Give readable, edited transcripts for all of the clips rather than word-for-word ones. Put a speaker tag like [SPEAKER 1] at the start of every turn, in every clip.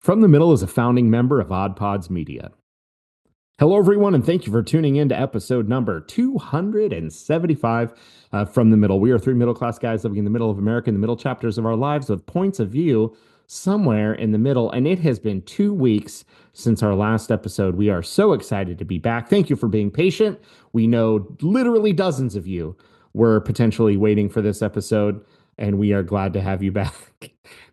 [SPEAKER 1] From the Middle is a founding member of Odd Pods Media. Hello, everyone, and thank you for tuning in to episode number 275 From the Middle. We are three middle class guys living in the middle of America, in the middle chapters of our lives with points of view somewhere in the middle. And it has been 2 weeks since our last episode. We are so excited to be back. Thank you for being patient. We know literally dozens of you were potentially waiting for this episode, and we are glad to have you back.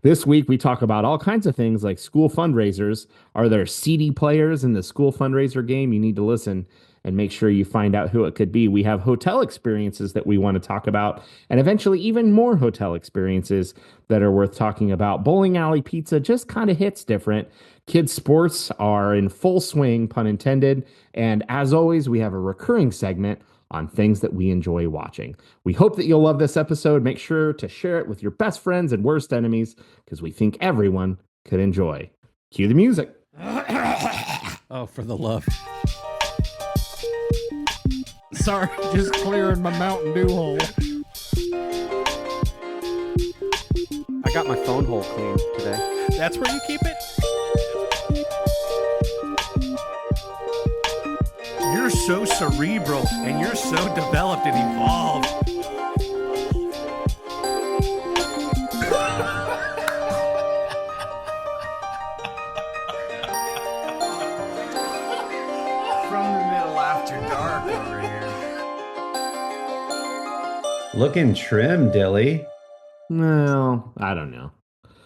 [SPEAKER 1] This week, we talk about all kinds of things like school fundraisers. Are there CD players in the school fundraiser game? You need to listen and make sure you find out who it could be. We have hotel experiences that we want to talk about, and eventually even more hotel experiences that are worth talking about. Bowling alley pizza just kind of hits different. Kids' sports are in full swing, pun intended. And as always, we have a recurring segment on things that we enjoy watching. We hope that you'll love this episode. Make sure to share it with your best friends and worst enemies because we think everyone could enjoy. Cue the music.
[SPEAKER 2] Oh, for the love. Sorry, just clearing my Mountain Dew hole.
[SPEAKER 3] I got my phone hole cleaned today.
[SPEAKER 2] That's where you keep it? You're so cerebral and you're so developed and evolved.
[SPEAKER 4] From the Middle after dark over here.
[SPEAKER 5] Looking trim, Dilly.
[SPEAKER 1] No, I don't know.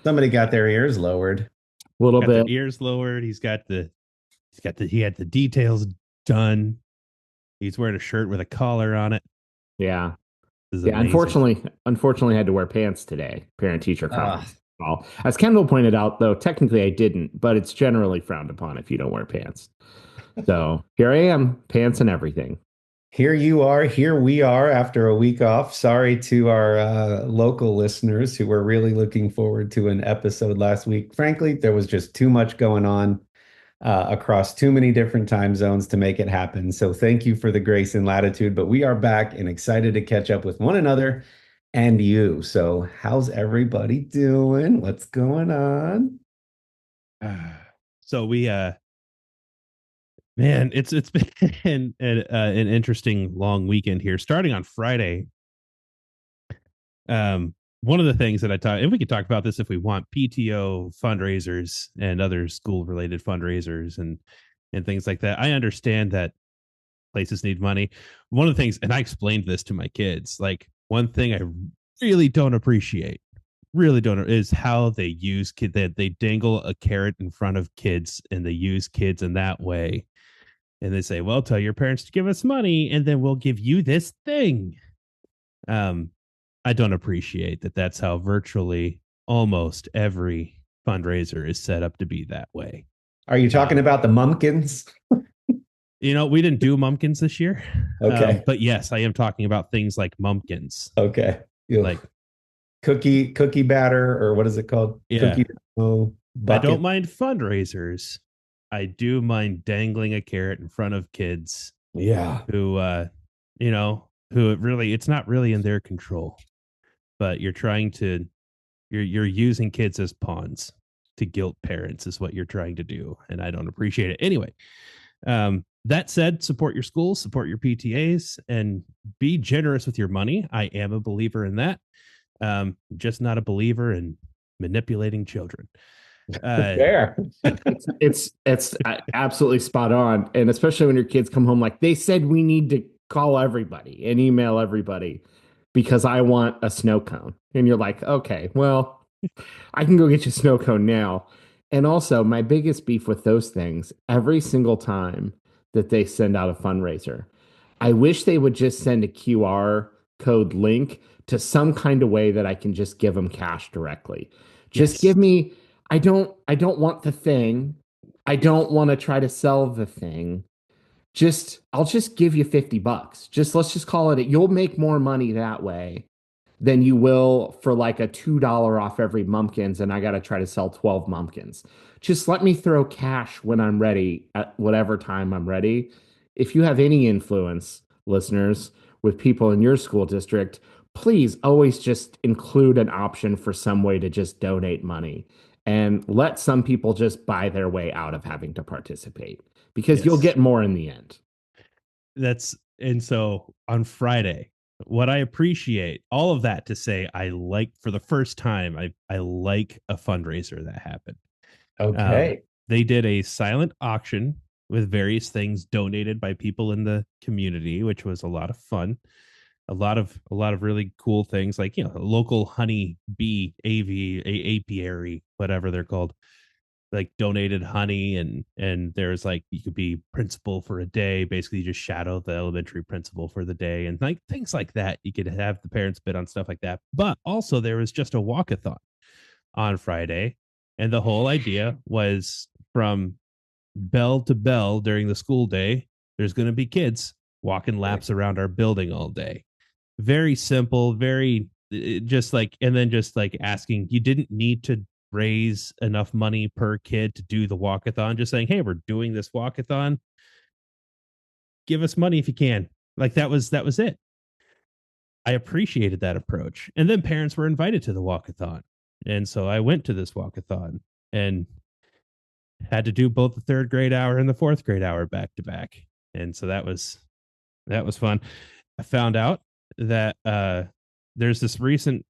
[SPEAKER 5] Somebody got their ears lowered.
[SPEAKER 1] A little
[SPEAKER 2] Got
[SPEAKER 1] bit.
[SPEAKER 2] the ears lowered. He had the details done. He's wearing a shirt with a collar on it.
[SPEAKER 1] Yeah.
[SPEAKER 2] This is
[SPEAKER 1] Yeah.
[SPEAKER 2] amazing.
[SPEAKER 1] Unfortunately, I had to wear pants today. Parent teacher conference. As Kendall pointed out, though, technically I didn't, but it's generally frowned upon if you don't wear pants. So here I am, pants and everything.
[SPEAKER 5] Here you are. Here we are after a week off. Sorry to our local listeners who were really looking forward to an episode last week. Frankly, there was just too much going on across too many different time zones to make it happen. So thank you for the grace and latitude. But we are back and excited to catch up with one another and you. So how's everybody doing? What's going on?
[SPEAKER 2] So we man, it's been an interesting long weekend here. Starting on Friday, one of the things that I talk, and we could talk about this if we want, PTO fundraisers and other school related fundraisers and things like that. I understand that places need money. One of the things, and I explained this to my kids, like one thing I really don't appreciate, is how they use kids, that they dangle a carrot in front of kids and they use kids in that way. And they say, well, tell your parents to give us money and then we'll give you this thing. I don't appreciate that that's how virtually almost every fundraiser is set up to be that way.
[SPEAKER 5] Are you talking about the Mumpkins?
[SPEAKER 2] We didn't do Mumpkins this year.
[SPEAKER 5] Okay.
[SPEAKER 2] But yes, I am talking about things like Mumpkins.
[SPEAKER 5] Okay.
[SPEAKER 2] Like
[SPEAKER 5] cookie batter, or what is it called?
[SPEAKER 2] Yeah.
[SPEAKER 5] Cookie dough
[SPEAKER 2] I
[SPEAKER 5] bucket.
[SPEAKER 2] don't mind fundraisers. I do mind dangling a carrot in front of kids.
[SPEAKER 5] Yeah.
[SPEAKER 2] Who it's not really in their control, but you're using kids as pawns to guilt parents is what you're trying to do. And I don't appreciate it. Anyway, that said, support your schools, support your PTAs, and be generous with your money. I am a believer in that. Just not a believer in manipulating children.
[SPEAKER 5] Fair.
[SPEAKER 1] It's absolutely spot on. And especially when your kids come home, like they said, we need to call everybody and email everybody because I want a snow cone. And you're like, okay, well, I can go get you a snow cone now. And also my biggest beef with those things, every single time that they send out a fundraiser, I wish they would just send a QR code link to some kind of way that I can just give them cash directly. Just give me, I don't want the thing. I don't want to try to sell the thing. I'll just give you $50. Let's just call it. You'll make more money that way than you will for like a $2 off every Mumpkins. And I got to try to sell 12 Mumpkins. Just let me throw cash when I'm ready at whatever time I'm ready. If you have any influence, listeners, with people in your school district, please always just include an option for some way to just donate money. and let some people just buy their way out of having to participate because you'll
[SPEAKER 2] Yes.
[SPEAKER 1] get more in the end.
[SPEAKER 2] And so on Friday, what I appreciate, all of that to say, I like for the first time, I like a fundraiser that happened.
[SPEAKER 5] Okay.
[SPEAKER 2] They did a silent auction with various things donated by people in the community, which was a lot of fun. A lot of really cool things, like, a local honey bee apiary, whatever they're called, like donated honey, and there's like, you could be principal for a day, basically you just shadow the elementary principal for the day, and like things like that. You could have the parents bid on stuff like that. But also there was just a walkathon on Friday, and the whole idea was, from bell to bell during the school day, there's going to be kids walking laps around our building all day. Very simple, very just like, and then just like asking, you didn't need to raise enough money per kid to do the walkathon, just saying, hey, we're doing this walkathon, give us money if you can. Like, that was it. I appreciated that approach. And then parents were invited to the walkathon, and so I went to this walkathon and had to do both the third grade hour and the fourth grade hour back to back. And so that was fun. I found out that there's this recent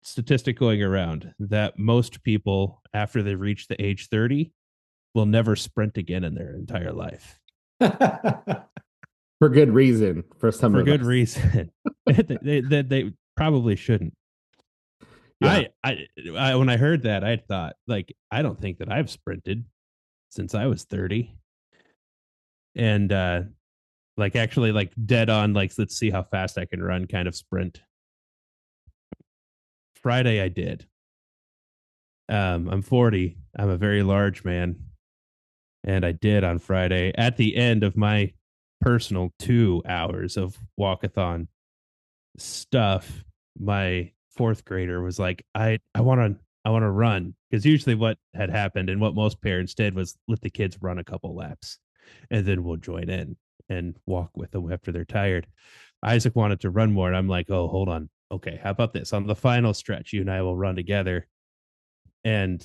[SPEAKER 2] statistic going around that most people, after they reach the age 30, will never sprint again in their entire life.
[SPEAKER 1] For good reason, for some
[SPEAKER 2] For
[SPEAKER 1] of
[SPEAKER 2] good
[SPEAKER 1] us.
[SPEAKER 2] reason. they probably shouldn't.
[SPEAKER 1] Yeah.
[SPEAKER 2] I when I heard that, I thought, like, I don't think that I've sprinted since I was 30. And like, actually, like, dead on, like, let's see how fast I can run kind of sprint. Friday I did. I'm 40. I'm a very large man. And I did on Friday, at the end of my personal 2 hours of walkathon stuff. My fourth grader was like, I want to run, because usually what had happened and what most parents did was let the kids run a couple laps, and then we'll join in and walk with them after they're tired. Isaac wanted to run more, and I'm like, oh, hold on. Okay, how about this? On the final stretch, you and I will run together. And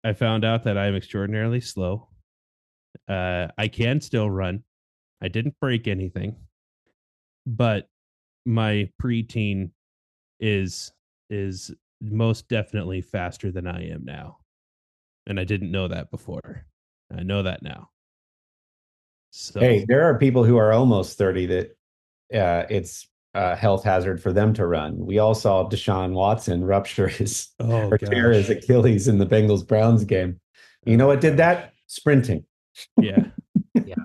[SPEAKER 2] I found out that I'm extraordinarily slow. I can still run. I didn't break anything, but my preteen is most definitely faster than I am now. And I didn't know that before. I know that now. So,
[SPEAKER 5] Hey, there are people who are almost 30 that it's a health hazard for them to run. We all saw Deshaun Watson rupture his or tear his
[SPEAKER 2] gosh.
[SPEAKER 5] Achilles in the Bengals Browns game. You know what did that? Sprinting.
[SPEAKER 2] Yeah.
[SPEAKER 1] Yeah.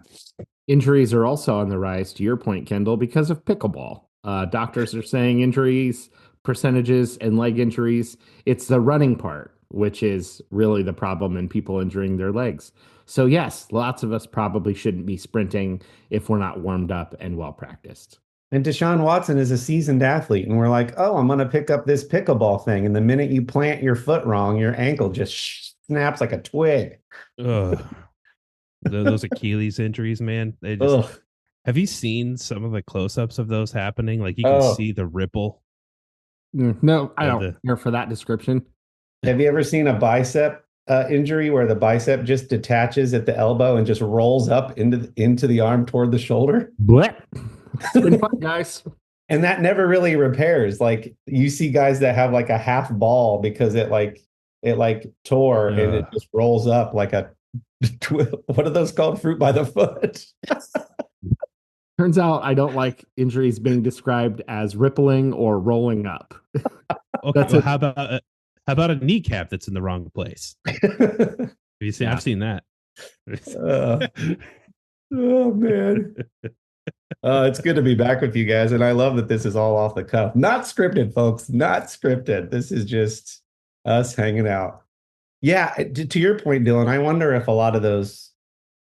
[SPEAKER 1] Injuries are also on the rise, to your point, Kendall, because of pickleball. Doctors are saying injuries, percentages, and leg injuries, it's the running part, which is really the problem in people injuring their legs. So, yes, lots of us probably shouldn't be sprinting if we're not warmed up and well practiced.
[SPEAKER 5] And Deshaun Watson is a seasoned athlete. And we're like, oh, I'm going to pick up this pickleball thing. And the minute you plant your foot wrong, your ankle just snaps like a twig.
[SPEAKER 2] Ugh. Those Achilles injuries, man. They just.
[SPEAKER 5] Ugh.
[SPEAKER 2] Have you seen some of the close-ups of those happening? Like, you can
[SPEAKER 5] Oh.
[SPEAKER 2] see the ripple.
[SPEAKER 1] No, I don't care for that description.
[SPEAKER 5] Have you ever seen a bicep injury where the bicep just detaches at the elbow and just rolls up into the arm toward the shoulder?
[SPEAKER 1] But it's been fun, guys.
[SPEAKER 5] And that never really repairs. Like, you see guys that have like a half ball because it tore and it just rolls up like a what are those called? Fruit by the foot.
[SPEAKER 1] Turns out I don't like injuries being described as rippling or rolling up.
[SPEAKER 2] Okay, well, how about a kneecap that's in the wrong place? Have you seen?
[SPEAKER 1] Yeah.
[SPEAKER 2] I've seen that.
[SPEAKER 5] Oh man. It's good to be back with you guys, and I love that this is all off the cuff. Not scripted, folks. Not scripted. This is just us hanging out. Yeah, to your point, Dylan, I wonder if a lot of those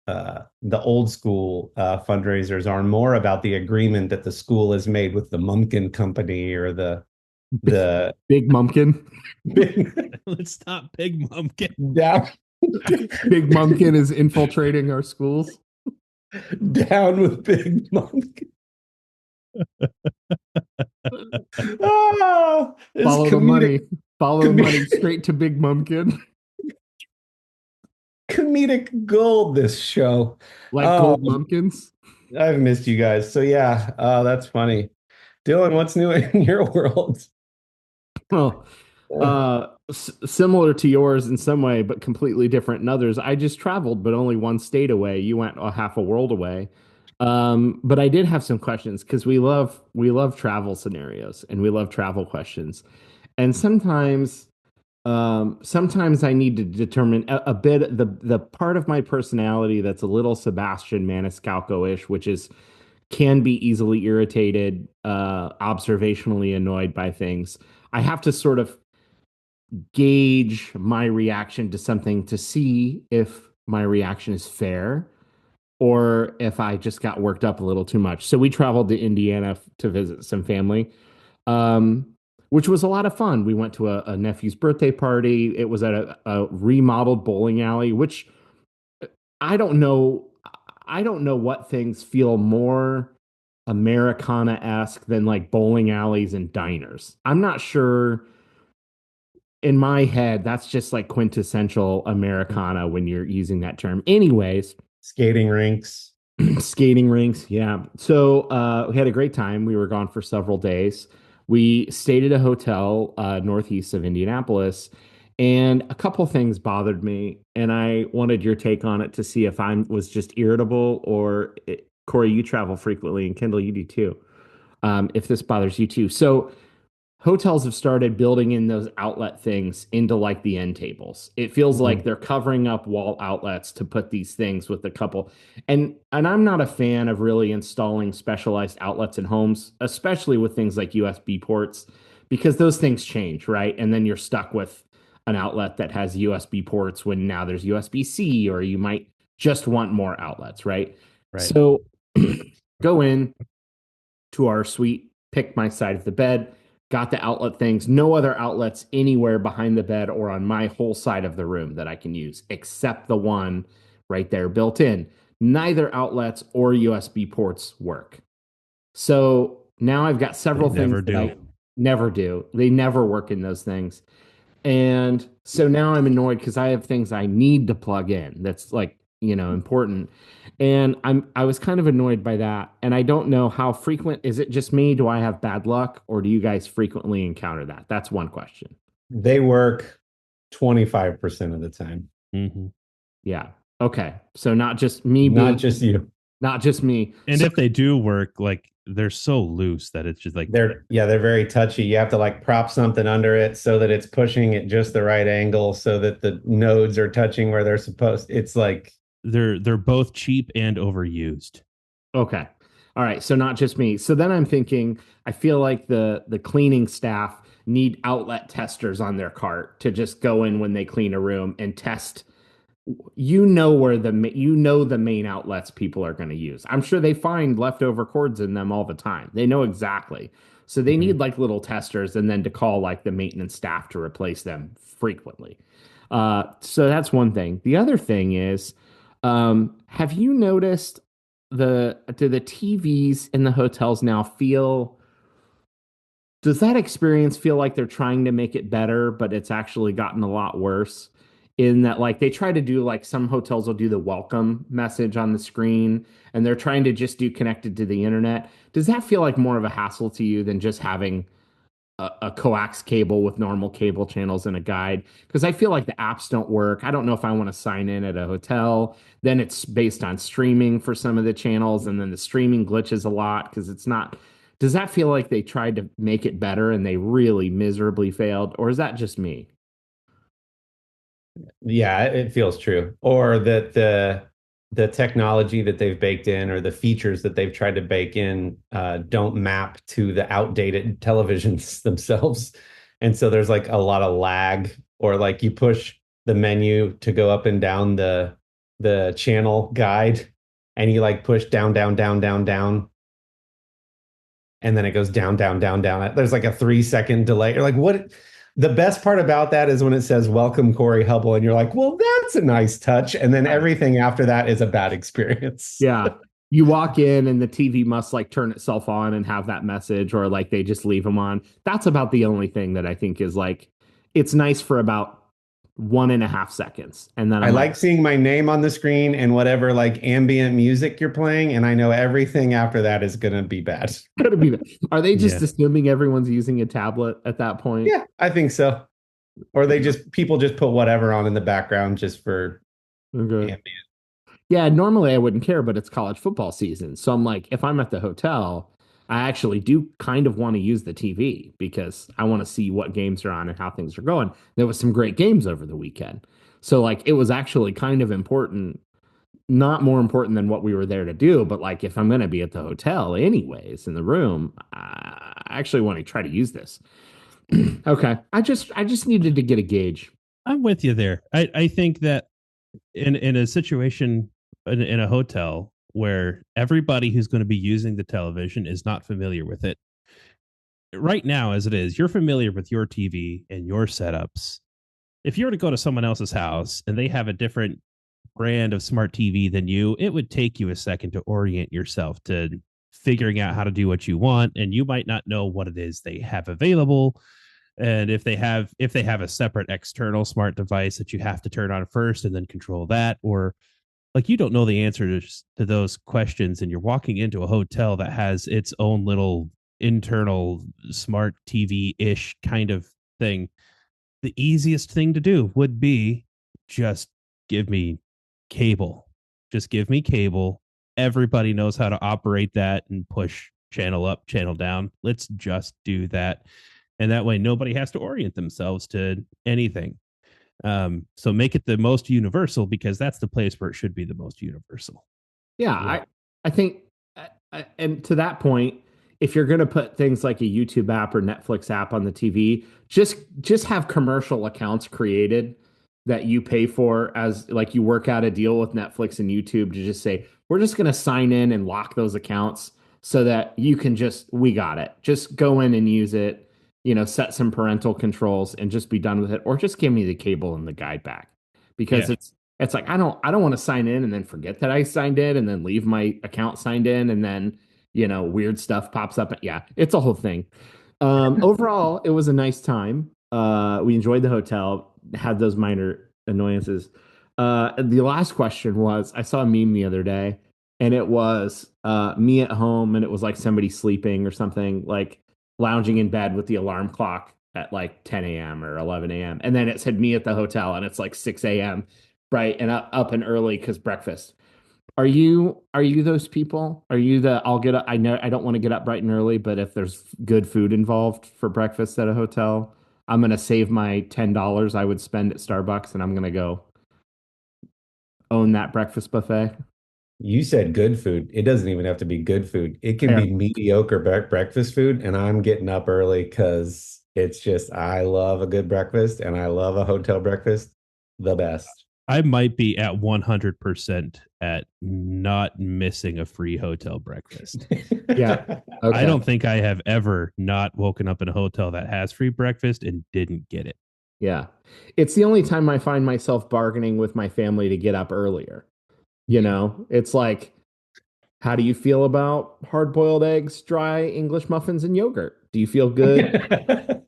[SPEAKER 5] the old school fundraisers are more about the agreement that the school has made with the Mumpkin company or the
[SPEAKER 1] Big Mumpkin.
[SPEAKER 2] Let's stop Big Mumpkin.
[SPEAKER 5] down,
[SPEAKER 1] Big Mumpkin is infiltrating our schools.
[SPEAKER 5] down with Big Mumpkin. Oh,
[SPEAKER 1] Follow the money. Follow money straight to Big Mumpkin.
[SPEAKER 5] Comedic gold, this show.
[SPEAKER 1] Like
[SPEAKER 5] Oh,
[SPEAKER 1] gold mumpkins.
[SPEAKER 5] I've missed you guys. So yeah, that's funny. Dylan, what's new in your world?
[SPEAKER 1] Well, similar to yours in some way, but completely different in others. I just traveled, but only one state away. You went a half a world away. But I did have some questions because we love travel scenarios and we love travel questions. And sometimes I need to determine a bit the part of my personality that's a little Sebastian Maniscalco-ish, which is can be easily irritated, observationally annoyed by things. I have to sort of gauge my reaction to something to see if my reaction is fair or if I just got worked up a little too much. So we traveled to Indiana to visit some family, um, which was a lot of fun. We went to a nephew's birthday party. It was at a remodeled bowling alley, which I don't know. I don't know what things feel more Americana-esque than like bowling alleys and diners. I'm not sure. In my head, that's just like quintessential Americana when you're using that term. Anyways,
[SPEAKER 5] Skating rinks.
[SPEAKER 1] skating rinks, yeah. So we had a great time. We were gone for several days. We stayed at a hotel northeast of Indianapolis, and a couple things bothered me, and I wanted your take on it to see if I was just irritable or Kory, you travel frequently, and Kendall, you do too. If this bothers you too. So hotels have started building in those outlet things into like the end tables. It feels like they're covering up wall outlets to put these things with a couple. And I'm not a fan of really installing specialized outlets in homes, especially with things like USB ports, because those things change, right? And then you're stuck with an outlet that has USB ports when now there's USB-C, or you might just want more outlets, right?
[SPEAKER 2] Right.
[SPEAKER 1] So go in to our suite, pick my side of the bed, got the outlet things, no other outlets anywhere behind the bed or on my whole side of the room that I can use, except the one right there built in. Neither outlets or USB ports work. So now I've got several
[SPEAKER 2] They
[SPEAKER 1] things
[SPEAKER 2] never
[SPEAKER 1] that
[SPEAKER 2] do.
[SPEAKER 1] I never do. They never work in those things. And so now I'm annoyed because I have things I need to plug in that's like, important. And I was kind of annoyed by that. And I don't know how frequent, is it just me? Do I have bad luck, or do you guys frequently encounter that? That's one question.
[SPEAKER 5] They work 25% of the time.
[SPEAKER 2] Mhm.
[SPEAKER 1] Yeah. Okay. So not just me
[SPEAKER 5] Not just you.
[SPEAKER 1] not just me.
[SPEAKER 2] And
[SPEAKER 1] So
[SPEAKER 2] if they do work, like they're so loose that it's just like
[SPEAKER 5] They're very touchy. You have to like prop something under it so that it's pushing at just the right angle so that the nodes are touching where they're supposed. It's like
[SPEAKER 2] they're both cheap and overused.
[SPEAKER 1] okay. All right. So not just me. So then I'm thinking, I feel like the cleaning staff need outlet testers on their cart to just go in when they clean a room and test. Where the main outlets people are going to use. I'm sure they find leftover cords in them all the time. They know exactly. So they need like little testers and then to call like the maintenance staff to replace them frequently. So that's one thing. The other thing is, have you noticed do the TVs in the hotels now does that experience feel like they're trying to make it better, but it's actually gotten a lot worse? In that, like, they try to do, like, some hotels will do the welcome message on the screen, and they're trying to just do connected to the internet. Does that feel like more of a hassle to you than just having a coax cable with normal cable channels and a guide? Because I feel like the apps don't work. I don't know if I want to sign in at a hotel. Then it's based on streaming for some of the channels, and then the streaming glitches a lot because it's not. Does that feel like they tried to make it better and they really miserably failed, or is that just me?
[SPEAKER 5] yeah, it feels true. Or that the technology that they've baked in or the features that they've tried to bake in don't map to the outdated televisions themselves. And so there's like a lot of lag, or like you push the menu to go up and down the channel guide, and you like push down, down, down, down, down, and then it goes down, down, down, down. There's like a 3-second delay. You're like, what? The best part about that is when it says "Welcome, Kory Hubble," and you're like, "Well, that's a nice touch." And then everything after that is a bad experience.
[SPEAKER 1] Yeah. You walk in and the TV must like turn itself on and have that message, or like they just leave them on. That's about the only thing that I think is like it's nice for about 1.5 seconds. And then
[SPEAKER 5] I
[SPEAKER 1] I'm
[SPEAKER 5] like seeing my name on the screen and whatever like ambient music you're playing, and I know everything after that is gonna be bad.
[SPEAKER 1] gonna be, are they just
[SPEAKER 2] Yeah.
[SPEAKER 1] assuming everyone's using a tablet at that point?
[SPEAKER 5] Yeah, I think so. Or they just people just put whatever on in the background just for
[SPEAKER 1] Okay.
[SPEAKER 5] ambient.
[SPEAKER 1] Yeah, normally I wouldn't care, but it's college football season. So I'm like, if I'm at the hotel, I actually do kind of want to use the TV because I want to see what games are on and how things are going. There was some great games over the weekend. So like it was actually kind of important, not more important than what we were there to do, but like if I'm going to be at the hotel anyways in the room, I actually want to try to use this. Okay. I just needed to get a gauge.
[SPEAKER 2] I'm with you there. I think that in a situation in a hotel where everybody who's going to be using the television is not familiar with it right now as it is, you're familiar with your TV and your setups. If you were to go to someone else's house and they have a different brand of smart TV than you, it would take you a second to orient yourself to figuring out how to do what you want, and you might not know what it is they have available. And if they have a separate external smart device that you have to turn on first and then control that, or like you don't know the answers to those questions, and you're walking into a hotel that has its own little internal smart TV-ish kind of thing, the easiest thing to do would be just give me cable. Just give me cable. Everybody knows how to operate that and push channel up, channel down. Let's just do that. And that way nobody has to orient themselves to anything. So make it the most universal, because that's the place where it should be the most universal.
[SPEAKER 1] Yeah, I think, and to that point, if you're going to put things like a YouTube app or Netflix app on the TV, just have commercial accounts created that you pay for, as like you work out a deal with Netflix and YouTube to just say, we're just going to sign in and lock those accounts so that you can we got it. Just go in and use it, set some parental controls and just be done with it, or just give me the cable and the guide back, because
[SPEAKER 2] Yeah.
[SPEAKER 1] it's like I don't want to sign in and then forget that I signed in and then leave my account signed in and then weird stuff pops up. Yeah, it's a whole thing. Overall, it was a nice time. We enjoyed the hotel, had those minor annoyances. The last question was, I saw a meme the other day, and it was me at home, and it was like somebody sleeping or something, like lounging in bed with the alarm clock at like 10 a.m. or 11 a.m. And then it said me at the hotel, and it's like 6 a.m. bright and up and early because breakfast. Are you those people? Are you the I'll get up, I know I don't want to get up bright and early, but if there's good food involved for breakfast at a hotel, I'm gonna save my $10 I would spend at Starbucks and I'm gonna go own that breakfast buffet.
[SPEAKER 5] You said good food. It doesn't even have to be good food. It can
[SPEAKER 1] Yeah.
[SPEAKER 5] be mediocre breakfast food, and I'm getting up early because it's just I love a good breakfast and I love a hotel breakfast the best.
[SPEAKER 2] I might be at 100% at not missing a free hotel breakfast.
[SPEAKER 1] Yeah. Okay.
[SPEAKER 2] I don't think I have ever not woken up in a hotel that has free breakfast and didn't get it.
[SPEAKER 1] Yeah. It's the only time I find myself bargaining with my family to get up earlier. It's like, how do you feel about hard-boiled eggs, dry English muffins, and yogurt? Do you feel good?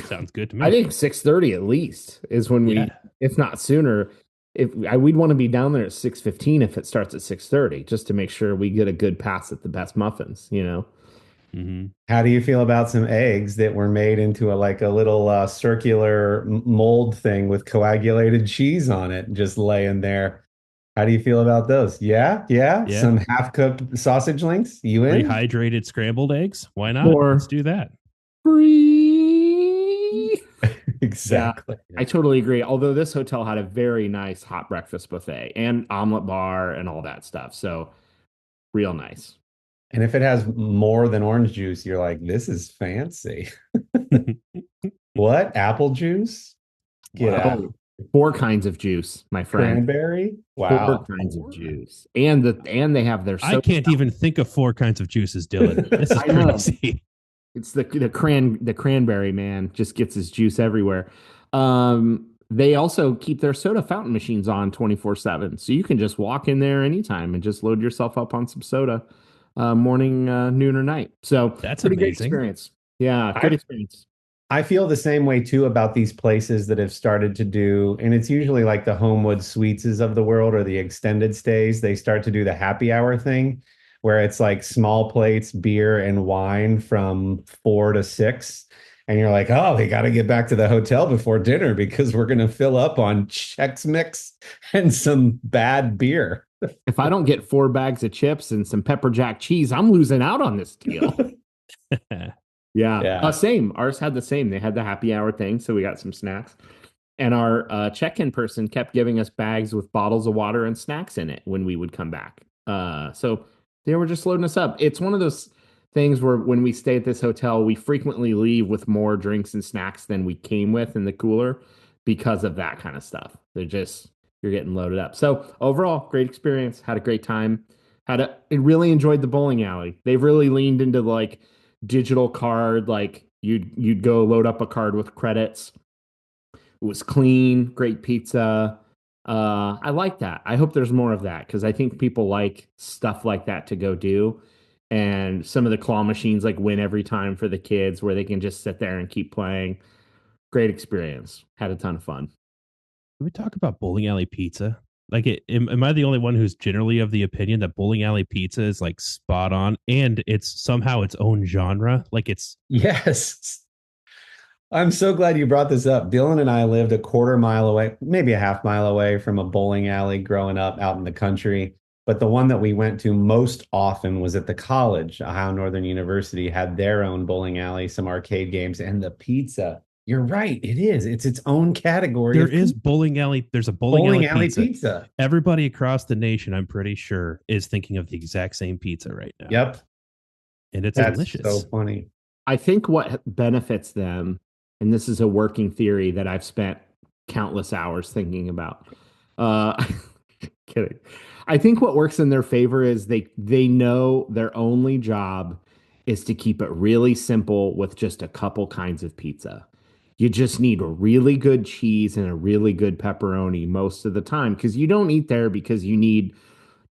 [SPEAKER 2] Sounds good to me.
[SPEAKER 1] I think 6:30 at least is when
[SPEAKER 2] Yeah.
[SPEAKER 1] if not sooner, we'd want to be down there at 6:15 if it starts at 6:30, just to make sure we get a good pass at the best muffins.
[SPEAKER 2] Mm-hmm.
[SPEAKER 5] How do you feel about some eggs that were made into a little circular mold thing with coagulated cheese on it, just laying there? How do you feel about those? Yeah.
[SPEAKER 2] Yeah.
[SPEAKER 5] Some half-cooked sausage links. You in?
[SPEAKER 2] Rehydrated scrambled eggs. Why not?
[SPEAKER 1] Or-
[SPEAKER 2] Let's do that.
[SPEAKER 1] Free.
[SPEAKER 5] Exactly.
[SPEAKER 1] I totally agree. Although this hotel had a very nice hot breakfast buffet and omelet bar and all that stuff. So real nice.
[SPEAKER 5] And if it has more than orange juice, you're like, this is fancy. What? Apple juice? Get out.
[SPEAKER 1] Oh, 4 kinds of juice, my friend.
[SPEAKER 5] Cranberry?
[SPEAKER 1] 4
[SPEAKER 5] Wow.
[SPEAKER 1] kinds of juice. And they have their
[SPEAKER 2] I can't even think of 4 kinds of juices, Dylan. This is
[SPEAKER 1] I know.
[SPEAKER 2] crazy.
[SPEAKER 1] It's the cranberry man just gets his juice everywhere. They also keep their soda fountain machines on 24/7. So you can just walk in there anytime and just load yourself up on some soda, morning, noon, or night. So
[SPEAKER 2] That's
[SPEAKER 1] pretty great
[SPEAKER 2] amazing.
[SPEAKER 1] experience. Yeah, good experience.
[SPEAKER 5] I feel the same way too about these places that have started to do, and it's usually like the Homewood Suites of the world or the extended stays. They start to do the happy hour thing where it's like small plates, beer and wine from 4 to 6. And you're like, oh, they got to get back to the hotel before dinner because we're going to fill up on Chex Mix and some bad beer.
[SPEAKER 1] If I don't get 4 bags of chips and some pepper jack cheese, I'm losing out on this deal. Yeah.
[SPEAKER 5] Yeah.
[SPEAKER 1] Same. Ours had the same. They had the happy hour thing, so we got some snacks. And our check-in person kept giving us bags with bottles of water and snacks in it when we would come back. So they were just loading us up. It's one of those things where when we stay at this hotel, we frequently leave with more drinks and snacks than we came with in the cooler because of that kind of stuff. You're getting loaded up. So overall, great experience. Had a great time. Really enjoyed the bowling alley. They've really leaned into like digital card, like you'd go load up a card with credits. It was clean, great pizza. I like that. I hope there's more of that because I think people like stuff like that to go do. And some of the claw machines like win every time for the kids where they can just sit there and keep playing. Great experience. Had a ton of fun.
[SPEAKER 2] Can we talk about bowling alley pizza? Like, am I the only one who's generally of the opinion that bowling alley pizza is like spot on and it's somehow its own genre? Like it's
[SPEAKER 5] Yes. I'm so glad you brought this up. Dylan and I lived a quarter mile away, maybe a half mile away from a bowling alley growing up out in the country. But the one that we went to most often was at the college. Ohio Northern University had their own bowling alley, some arcade games, and the pizza. You're right. It is. It's its own category.
[SPEAKER 2] There is bowling alley. There's a bowling alley pizza. Everybody across the nation, I'm pretty sure, is thinking of the exact same pizza right now.
[SPEAKER 5] Yep.
[SPEAKER 2] And it's
[SPEAKER 5] That's
[SPEAKER 2] delicious.
[SPEAKER 5] So funny.
[SPEAKER 1] I think what benefits them, and this is a working theory that I've spent countless hours thinking about. Kidding. I think what works in their favor is they know their only job is to keep it really simple with just a couple kinds of pizza. You just need a really good cheese and a really good pepperoni most of the time because you don't eat there because you need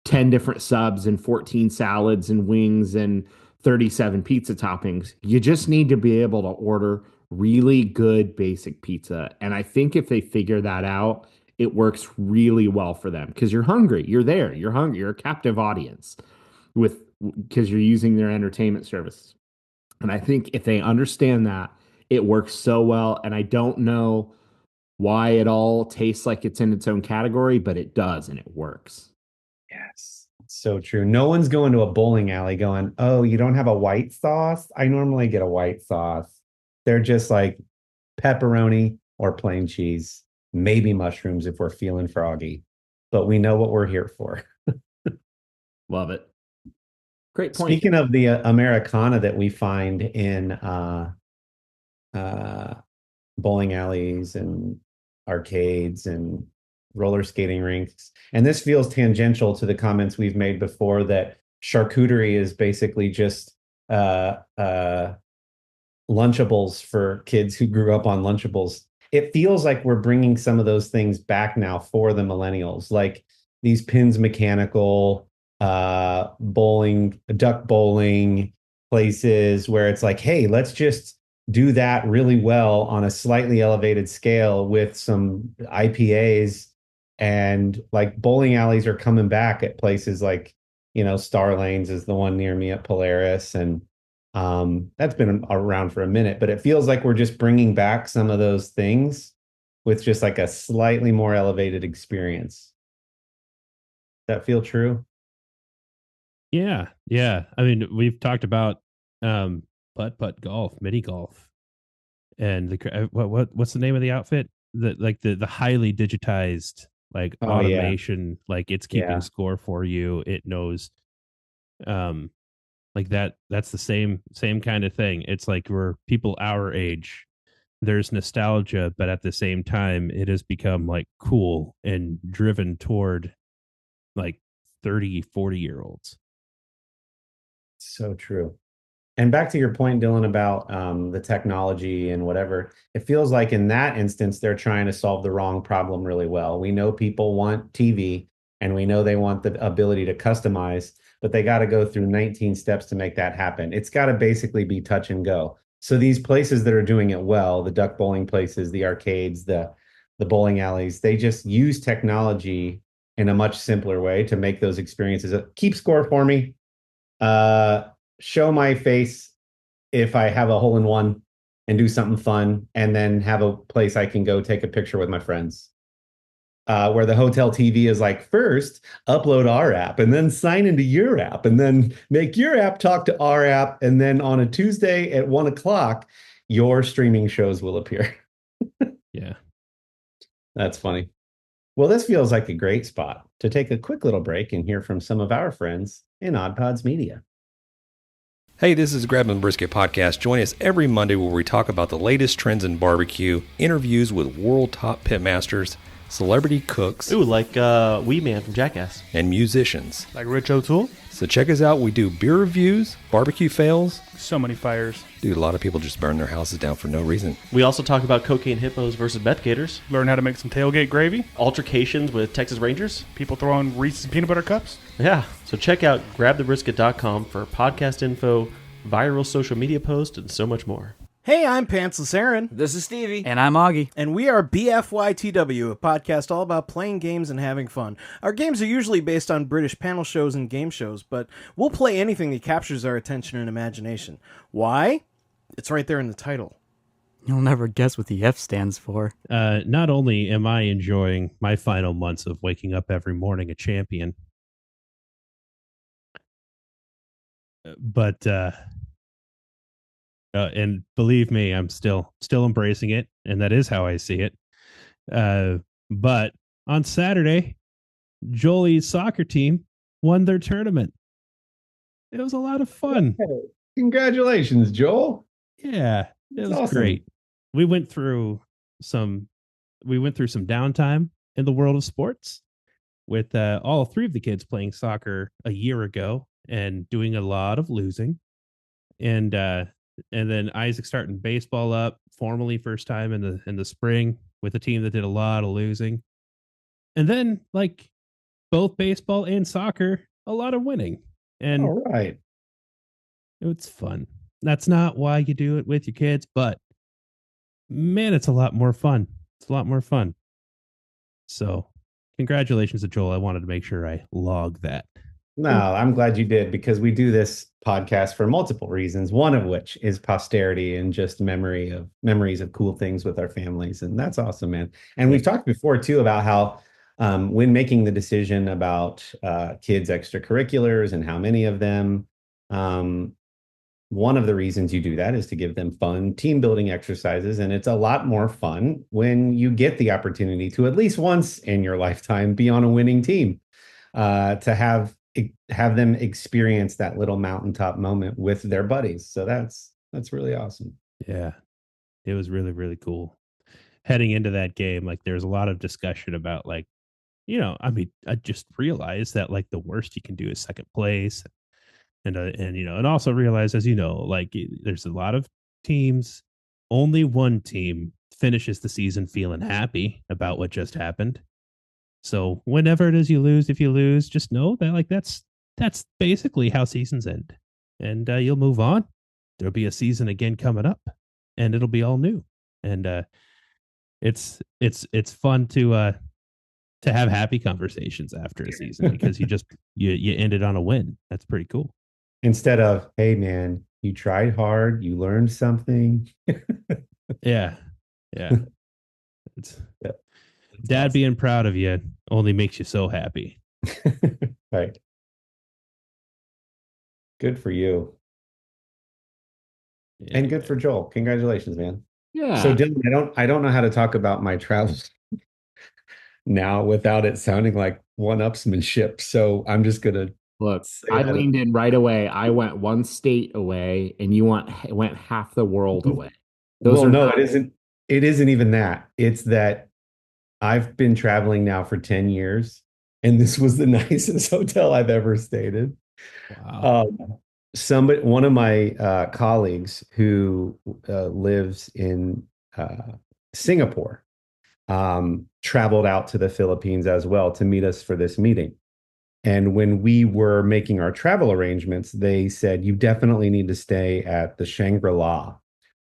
[SPEAKER 1] 10 different subs and 14 salads and wings and 37 pizza toppings. You just need to be able to order really good basic pizza. And I think if they figure that out, it works really well for them because you're hungry. You're there. You're hungry. You're a captive audience because you're using their entertainment service. And I think if they understand that, it works so well. And I don't know why it all tastes like it's in its own category, but it does and it works.
[SPEAKER 5] Yes, so true. No one's going to a bowling alley going, oh, you don't have a white sauce? I normally get a white sauce. They're just like pepperoni or plain cheese, maybe mushrooms if we're feeling froggy. But we know what we're here for.
[SPEAKER 1] Love it. Great point.
[SPEAKER 5] Speaking of the Americana that we find in bowling alleys and arcades and roller skating rinks. And this feels tangential to the comments we've made before that charcuterie is basically just Lunchables for kids who grew up on Lunchables. It feels like we're bringing some of those things back now for the millennials, like these pins mechanical bowling, duck bowling places where it's like, hey, let's just do that really well on a slightly elevated scale with some IPAs. And like bowling alleys are coming back at places like, Star Lanes is the one near me at Polaris. And that's been around for a minute, but it feels like we're just bringing back some of those things with just like a slightly more elevated experience. Does that feel true?
[SPEAKER 2] Yeah. I mean, we've talked about putt golf, mini golf, and the what's the name of the outfit? The highly digitized automation, like it's keeping score for you. It knows, like that's the same kind of thing. It's like we're people our age. There's nostalgia, but at the same time, it has become like cool and driven toward like 30, 40-year-olds.
[SPEAKER 5] So true. And back to your point, Dylan, about the technology and whatever, it feels like in that instance, they're trying to solve the wrong problem really well. We know people want TV and we know they want the ability to customize, but they got to go through 19 steps to make that happen. It's got to basically be touch and go. So these places that are doing it well, the duck bowling places, the arcades, the bowling alleys, they just use technology in a much simpler way to make those experiences. Keep score for me. Show my face if I have a hole in one and do something fun, and then have a place I can go take a picture with my friends. Where the hotel TV is like, first upload our app and then sign into your app and then make your app talk to our app. And then on a Tuesday at 1 o'clock, your streaming shows will appear.
[SPEAKER 2] Yeah.
[SPEAKER 5] That's funny. Well, this feels like a great spot to take a quick little break and hear from some of our friends in Odd Pods Media.
[SPEAKER 6] Hey, this is Grab and Brisket Podcast. Join us every Monday where we talk about the latest trends in barbecue, interviews with world top pitmasters, celebrity cooks,
[SPEAKER 7] Ooh, like Wee Man from Jackass.
[SPEAKER 6] and musicians.
[SPEAKER 3] Like Rich O'Toole?
[SPEAKER 6] So check us out. We do beer reviews, barbecue fails.
[SPEAKER 3] So many fires.
[SPEAKER 6] Dude, a lot of people just burn their houses down for no reason.
[SPEAKER 7] We also talk about cocaine hippos versus meth gators,
[SPEAKER 3] Learn how to make some tailgate gravy.
[SPEAKER 7] altercations with Texas Rangers.
[SPEAKER 3] People throwing Reese's peanut butter cups.
[SPEAKER 7] Yeah, so check out grabthebrisket.com for podcast info, viral social media posts, and so much more.
[SPEAKER 8] Hey, I'm Pantsless Aaron.
[SPEAKER 4] This is Stevie.
[SPEAKER 9] And I'm Augie.
[SPEAKER 8] And we are BFYTW, a podcast all about playing games and having fun. Our games are usually based on British panel shows and game shows, but we'll play anything that captures our attention and imagination. Why? It's right there in the title.
[SPEAKER 9] You'll never guess what the F stands for.
[SPEAKER 2] Not only am I enjoying my final months of waking up every morning a champion, but and believe me, I'm still embracing it, and that is how I see it. But on Saturday, Jolie's soccer team won their tournament. It was a lot of fun.
[SPEAKER 5] Hey, congratulations, Joel.
[SPEAKER 2] Yeah, it was
[SPEAKER 5] awesome.
[SPEAKER 2] great. We went through some downtime in the world of sports with all three of the kids playing soccer a year ago and doing a lot of losing. And then Isaac starting baseball up formally first time in the spring with a team that did a lot of losing. And then like both baseball and soccer, a lot of winning. And
[SPEAKER 5] All right.
[SPEAKER 2] it's fun. That's not why you do it with your kids, but man, it's a lot more fun. It's a lot more fun. So congratulations to Joel. I wanted to make sure I log that.
[SPEAKER 5] No, I'm glad you did, because we do this podcast for multiple reasons, one of which is posterity and just memories of cool things with our families. And that's awesome, man. And we've talked before too about how when making the decision about kids' extracurriculars and how many of them, one of the reasons you do that is to give them fun team building exercises. And it's a lot more fun when you get the opportunity to at least once in your lifetime be on a winning team, to have them experience that little mountaintop moment with their buddies. So that's really awesome.
[SPEAKER 2] Yeah, it was really, really cool. Heading into that game, like there's a lot of discussion about like, I just realized that like the worst you can do is second place. And also realize, as you know, like there's a lot of teams, only one team finishes the season feeling happy about what just happened. So whenever it is you lose, if you lose, just know that like that's basically how seasons end, and you'll move on. There'll be a season again coming up, and it'll be all new. And it's fun to have happy conversations after a season because you ended on a win. That's pretty cool.
[SPEAKER 5] Instead of, hey man, you tried hard, you learned something.
[SPEAKER 2] Yeah. It's
[SPEAKER 5] Yeah.
[SPEAKER 2] Dad
[SPEAKER 5] awesome.
[SPEAKER 2] being proud of you only makes you so happy.
[SPEAKER 5] Right. Good for you.
[SPEAKER 2] Yeah.
[SPEAKER 5] And good for Joel. Congratulations, man.
[SPEAKER 1] Yeah.
[SPEAKER 5] So Dylan, I don't know how to talk about my travels now without it sounding like one-upsmanship. So I'm just gonna
[SPEAKER 1] Look,
[SPEAKER 5] say
[SPEAKER 1] I
[SPEAKER 5] that.
[SPEAKER 1] leaned in right away. I went one state away, and you went half the world away.
[SPEAKER 5] Well, no,
[SPEAKER 1] not-
[SPEAKER 5] it isn't. It isn't even that. It's that I've been traveling now for 10 years, and this was the nicest hotel I've ever stayed in.
[SPEAKER 2] Wow.
[SPEAKER 5] One of my colleagues who lives in Singapore traveled out to the Philippines as well to meet us for this meeting. And when we were making our travel arrangements, they said, you definitely need to stay at the Shangri-La,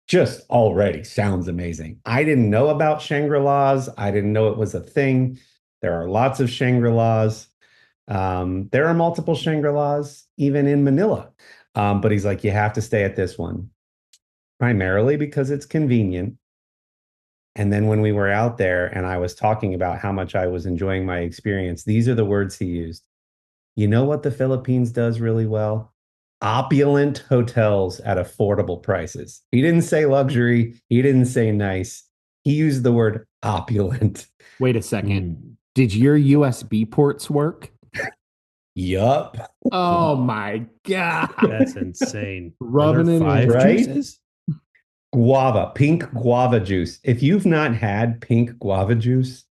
[SPEAKER 5] just already sounds amazing. I didn't know about Shangri-Las. I didn't know it was a thing. There are lots of Shangri-Las. There are multiple Shangri-Las even in Manila. But he's like, you have to stay at this one, primarily because it's convenient. And then when we were out there and I was talking about how much I was enjoying my experience, these are the words he used. You know what the Philippines does really well? Opulent hotels at affordable prices. He didn't say luxury. He didn't say nice. He used the word opulent.
[SPEAKER 1] Wait a second. Did your USB ports work?
[SPEAKER 5] Yup.
[SPEAKER 1] Oh my God.
[SPEAKER 2] That's insane.
[SPEAKER 1] Rubbing it in,
[SPEAKER 2] five
[SPEAKER 5] right?
[SPEAKER 2] juices?
[SPEAKER 5] Guava, pink guava juice. If you've not had pink guava juice,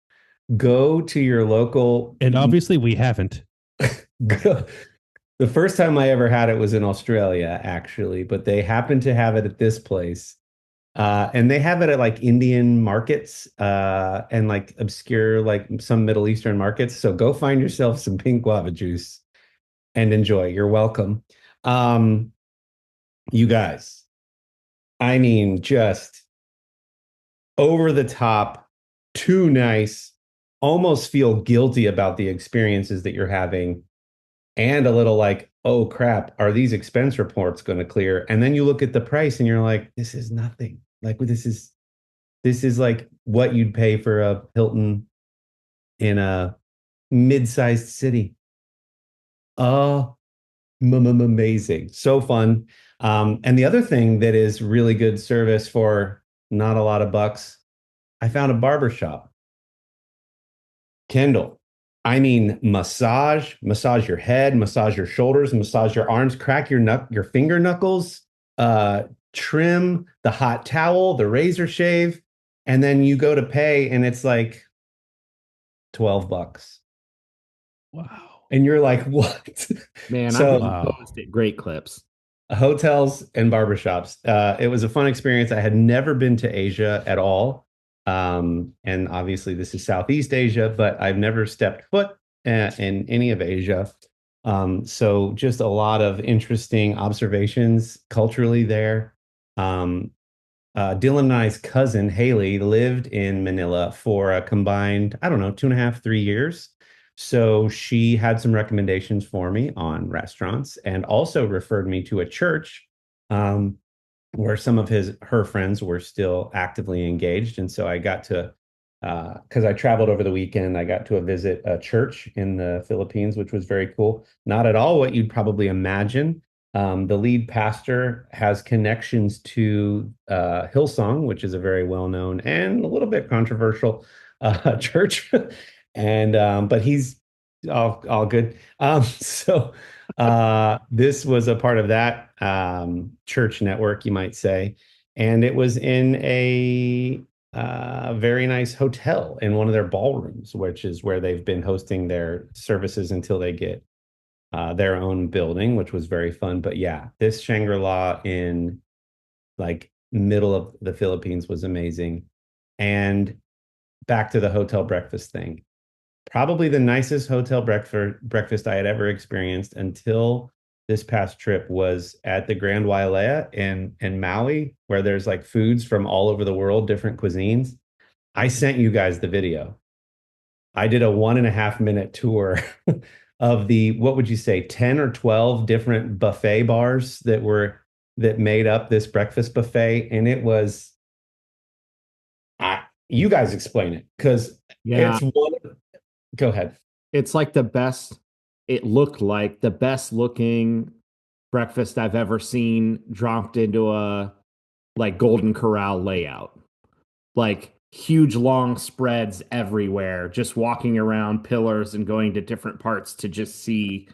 [SPEAKER 5] go to your local.
[SPEAKER 2] And obviously we haven't.
[SPEAKER 5] The first time I ever had it was in Australia, actually, but they happened to have it at this place. And they have it at like Indian markets and like obscure, like some Middle Eastern markets. So go find yourself some pink guava juice and enjoy. You're welcome. You guys, I mean, just over the top, too nice, almost feel guilty about the experiences that you're having, and a little like, oh crap, are these expense reports going to clear? And then you look at the price and you're like, this is nothing. Like this is like what you'd pay for a Hilton in a mid-sized city. Amazing. So fun. And the other thing that is really good service for not a lot of bucks, I found a barber shop. Kendall, I mean, massage your head, massage your shoulders, massage your arms, crack your finger knuckles, trim, the hot towel, the razor shave, and then you go to pay and it's like $12.
[SPEAKER 2] Wow.
[SPEAKER 5] And you're like, what?
[SPEAKER 1] Man,
[SPEAKER 5] So,
[SPEAKER 1] I've posted great clips.
[SPEAKER 5] Hotels and barbershops. It was a fun experience. I had never been to Asia at all. And obviously this is Southeast Asia, but I've never stepped foot in any of Asia. So just a lot of interesting observations culturally there. Dylan and I's cousin, Haley, lived in Manila for a combined, I don't know, 2.5, 3 years. So she had some recommendations for me on restaurants and also referred me to a church where some of her friends were still actively engaged. And so I got to, because I traveled over the weekend, I got to visit a church in the Philippines, which was very cool. Not at all what you'd probably imagine. The lead pastor has connections to Hillsong, which is a very well-known and a little bit controversial church. And but he's all good. So this was a part of that church network, you might say, and it was in a very nice hotel in one of their ballrooms, which is where they've been hosting their services until they get their own building, which was very fun. But yeah, this Shangri-La in like middle of the Philippines was amazing. And back to the hotel breakfast thing. Probably the nicest hotel breakfast I had ever experienced until this past trip was at the Grand Wailea in Maui, where there's like foods from all over the world, different cuisines. I sent you guys the video. I did a 1.5 minute tour of the, what would you say, 10 or 12 different buffet bars that made up this breakfast buffet. And it was, you guys explain it, because
[SPEAKER 1] Yeah.
[SPEAKER 5] it's one. Go ahead.
[SPEAKER 1] It's like it looked like the best looking breakfast I've ever seen dropped into a like Golden Corral layout. Like huge long spreads everywhere, just walking around pillars and going to different parts to just see,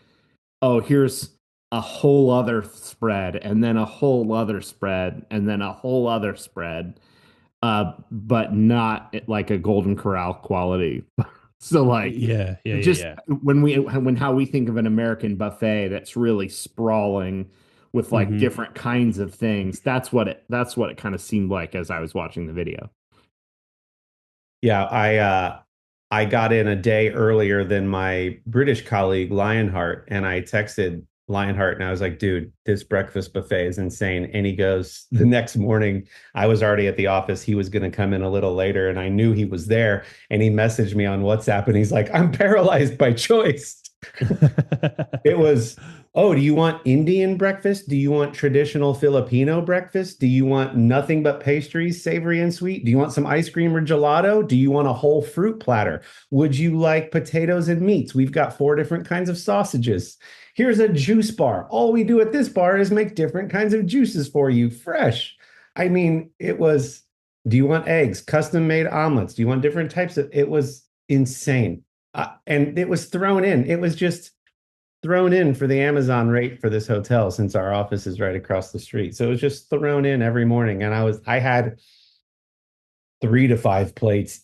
[SPEAKER 1] oh, here's a whole other spread, and then a whole other spread, and then a whole other spread. But not like a Golden Corral quality. So like
[SPEAKER 2] Yeah.
[SPEAKER 1] when how we think of an American buffet that's really sprawling with like different kinds of things, that's what it kind of seemed like as I was watching the video.
[SPEAKER 5] Yeah, I got in a day earlier than my British colleague Lionheart, and I texted Lionheart, and I was like, dude, this breakfast buffet is insane. And he goes, the next morning, I was already at the office. He was going to come in a little later, and I knew he was there. And he messaged me on WhatsApp, and he's like, I'm paralyzed by choice. It was, oh, do you want Indian breakfast? Do you want traditional Filipino breakfast? Do you want nothing but pastries, savory and sweet? Do you want some ice cream or gelato? Do you want a whole fruit platter? Would you like potatoes and meats? We've got 4 different kinds of sausages. Here's a juice bar. All we do at this bar is make different kinds of juices for you, fresh. I mean, it was, do you want eggs, custom made omelets? Do you want different types of, it was insane. And it was thrown in. It was just thrown in for the Amazon rate for this hotel, since our office is right across the street. So it was just thrown in every morning. And I had 3 to 5 plates,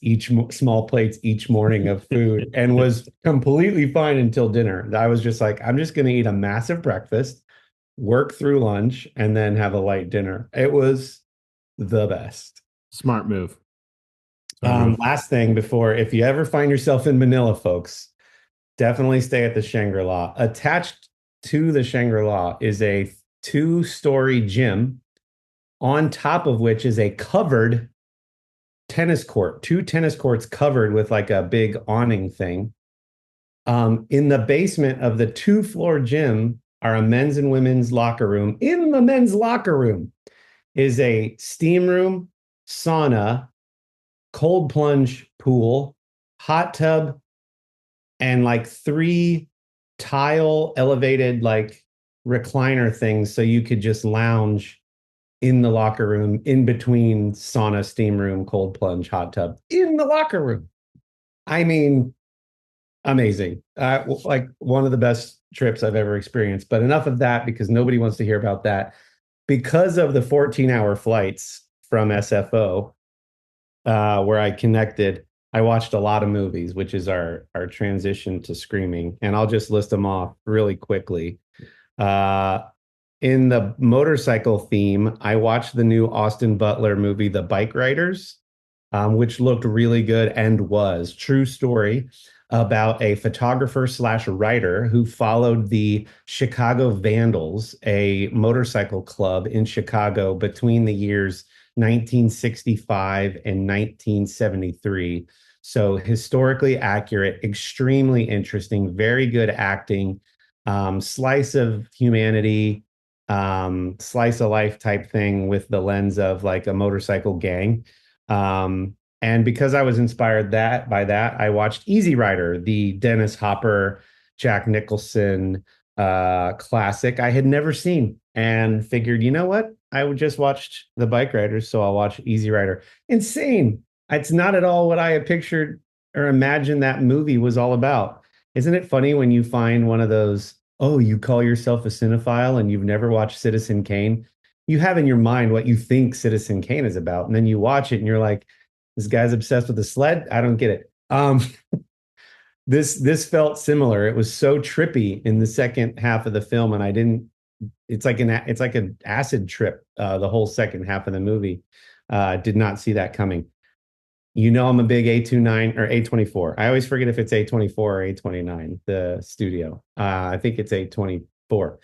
[SPEAKER 5] small plates each morning of food, and was completely fine until dinner. I was just like, I'm just going to eat a massive breakfast, work through lunch, and then have a light dinner. It was the best.
[SPEAKER 1] Smart move.
[SPEAKER 5] Last thing before, if you ever find yourself in Manila, folks, definitely stay at the Shangri-La. Attached to the Shangri-La is a 2-story gym, on top of which is a covered tennis court, 2 tennis courts covered with like a big awning thing. In the basement of the 2-floor gym are a men's and women's locker room. In the men's locker room is a steam room, sauna, cold plunge pool, hot tub, and like 3 tile elevated like recliner things, so you could just lounge in the locker room in between sauna, steam room, cold plunge, hot tub in the locker room. I mean, amazing. Like one of the best trips I've ever experienced. But enough of that, because nobody wants to hear about that. Because of the 14-hour flights from SFO, where I connected, I watched a lot of movies, which is our transition to streaming. And I'll just list them off really quickly. In the motorcycle theme, I watched the new Austin Butler movie, The Bikeriders, which looked really good and was true story about a photographer / writer who followed the Chicago Vandals, a motorcycle club in Chicago between the years 1965 and 1973. So historically accurate, extremely interesting, very good acting, slice of humanity, slice of life type thing with the lens of like a motorcycle gang. And because I was inspired by that, I watched Easy Rider, the Dennis Hopper, Jack Nicholson classic I had never seen, and figured, you know what? I just watched The Bikeriders, so I'll watch Easy Rider. Insane. It's not at all what I had pictured or imagined that movie was all about. Isn't it funny when you find one of those, oh, you call yourself a cinephile and you've never watched Citizen Kane? You have in your mind what you think Citizen Kane is about, and then you watch it and you're like, this guy's obsessed with the sled? I don't get it. This felt similar. It was so trippy in the second half of the film, and I didn't. It's like an acid trip. The whole second half of the movie. Did not see that coming. You know, I'm a big A29 or A24. I always forget if it's A24 or A29. The studio. I think it's A24.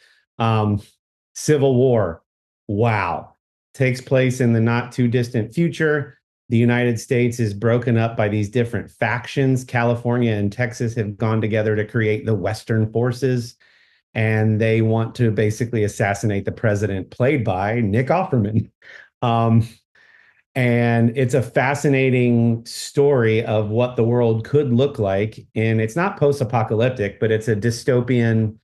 [SPEAKER 5] Civil War. Wow. Takes place in the not too distant future. The United States is broken up by these different factions. California and Texas have gone together to create the Western Forces, and they want to basically assassinate the president, played by Nick Offerman. And it's a fascinating story of what the world could look like. And it's not post-apocalyptic, but it's a dystopian.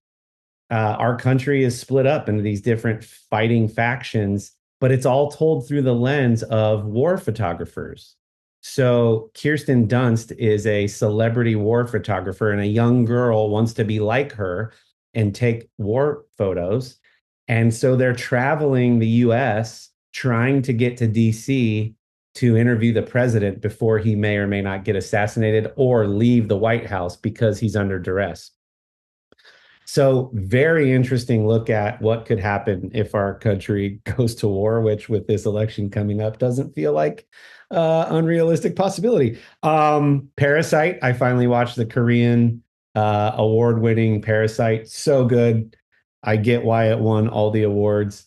[SPEAKER 5] Our country is split up into these different fighting factions, but it's all told through the lens of war photographers. So Kirsten Dunst is a celebrity war photographer, and a young girl wants to be like her and take war photos. And so they're traveling the US, trying to get to DC to interview the president before he may or may not get assassinated or leave the White House because he's under duress. So very interesting look at what could happen if our country goes to war, which with this election coming up doesn't feel like unrealistic possibility. Parasite, I finally watched the Korean award-winning Parasite. So good. I get why it won all the awards.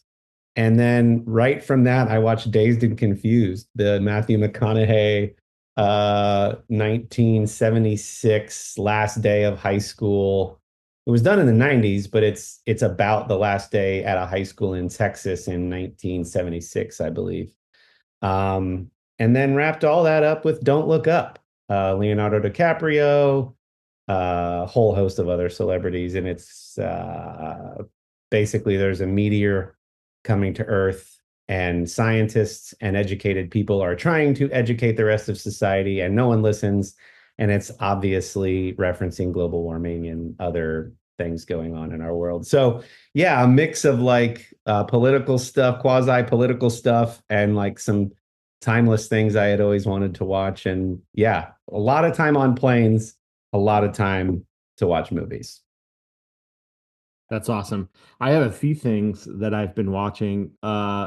[SPEAKER 5] And then right from that, I watched Dazed and Confused, the Matthew McConaughey 1976 last day of high school. It was done in the 90s, but it's about the last day at a high school in Texas in 1976, I believe. And then wrapped all that up with Don't Look Up, Leonardo DiCaprio, a whole host of other celebrities. And it's basically there's a meteor coming to Earth, and scientists and educated people are trying to educate the rest of society, and no one listens. And it's obviously referencing global warming and other things going on in our world. So, yeah, a mix of like political stuff, quasi political stuff, and like some timeless things I had always wanted to watch. And yeah, a lot of time on planes, a lot of time to watch movies.
[SPEAKER 1] That's awesome. I have a few things that I've been watching.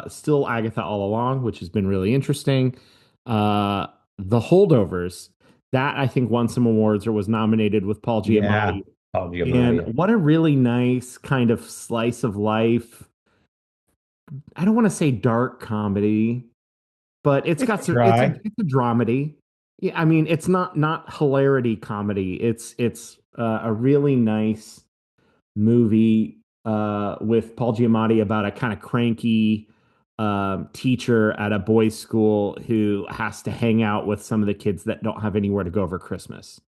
[SPEAKER 1] Still Agatha All Along, which has been really interesting. The Holdovers, that I think won some awards or was nominated with Paul
[SPEAKER 5] Yeah,
[SPEAKER 1] Giamatti.
[SPEAKER 5] Paul
[SPEAKER 1] And
[SPEAKER 5] Giamatti.
[SPEAKER 1] what a really nice kind of slice of life. I don't want to say dark comedy, but it's got some
[SPEAKER 5] Try.
[SPEAKER 1] it's a dramedy. Yeah, I mean it's not hilarity comedy. It's a really nice movie with Paul Giamatti about a kind of cranky teacher at a boys' school who has to hang out with some of the kids that don't have anywhere to go over Christmas.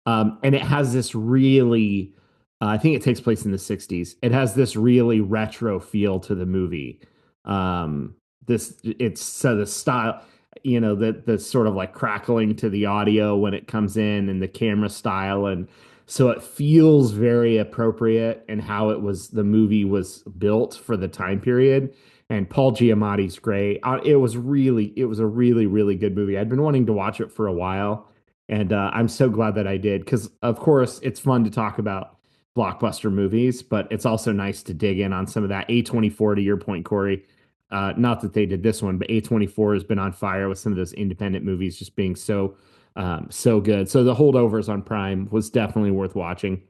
[SPEAKER 1] And it has this really, I think it takes place in the 60s. It has this really retro feel to the movie. It's so the style, the sort of like crackling to the audio when it comes in and the camera style. And so it feels very appropriate in how the movie was built for the time period. And Paul Giamatti's great. It was a really, really good movie. I'd been wanting to watch it for a while. And I'm so glad that I did because, of course, it's fun to talk about blockbuster movies, but it's also nice to dig in on some of that. A24, to your point, Kory. Not that they did this one, but A24 has been on fire with some of those independent movies just being so good. So the Holdovers on Prime was definitely worth watching.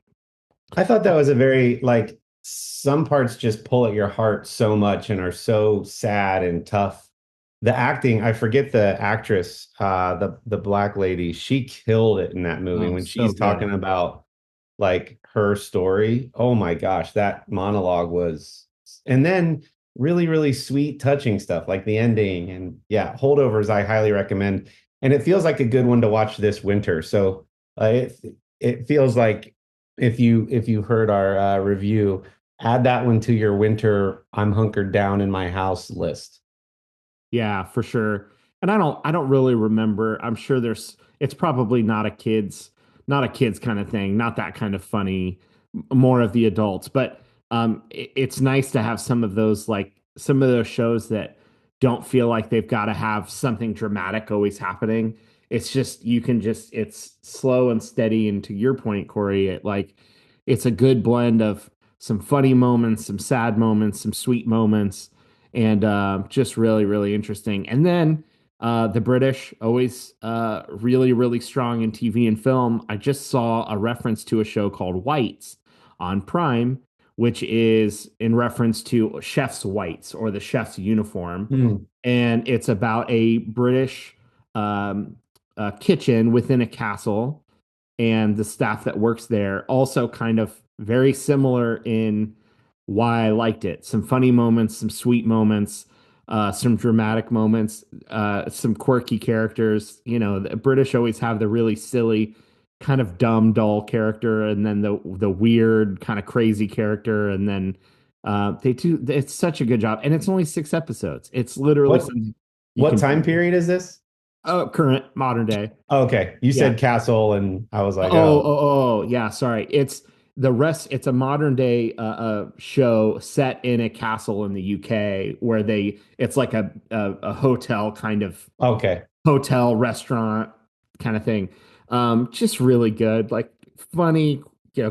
[SPEAKER 5] I thought that was a very like some parts just pull at your heart so much and are so sad and tough. The acting, I forget the actress, the black lady, she killed it in that movie
[SPEAKER 1] Oh,
[SPEAKER 5] when
[SPEAKER 1] so
[SPEAKER 5] she's talking
[SPEAKER 1] good.
[SPEAKER 5] about like her story. Oh my gosh, that monologue was, and then really, really sweet, touching stuff like the ending. And yeah, Holdovers, I highly recommend. And it feels like a good one to watch this winter. So it feels like if you heard our review, add that one to your winter I'm hunkered down in my house list.
[SPEAKER 1] Yeah, for sure. And I don't really remember. I'm sure it's probably not a kids kind of thing, not that kind of funny, more of the adults. But it's nice to have some of those shows that don't feel like they've got to have something dramatic always happening. It's just it's slow and steady. And to your point, Kory, it's a good blend of some funny moments, some sad moments, some sweet moments, and just really, really interesting. And then the British always really, really strong in TV and film. I just saw a reference to a show called Whites on Prime, which is in reference to chef's whites or the chef's uniform.
[SPEAKER 5] Hmm.
[SPEAKER 1] And it's about a British kitchen within a castle and the staff that works there. Also, kind of very similar in why I liked it. Some funny moments, some sweet moments, some dramatic moments, some quirky characters. The British always have the really silly, kind of dumb, dull character, and then the weird, kind of crazy character, and then they do. It's such a good job, and it's only 6 episodes. It's literally
[SPEAKER 5] What
[SPEAKER 1] something you
[SPEAKER 5] what
[SPEAKER 1] can.
[SPEAKER 5] time period is this?
[SPEAKER 1] Oh, current modern day.
[SPEAKER 5] Okay, you
[SPEAKER 1] Yeah.
[SPEAKER 5] said castle, and I was like,
[SPEAKER 1] Oh,
[SPEAKER 5] oh,
[SPEAKER 1] oh, oh, yeah. Sorry. It's a modern day show set in a castle in the UK where it's like a hotel kind of
[SPEAKER 5] okay.
[SPEAKER 1] hotel restaurant kind of thing. Just really good, like funny,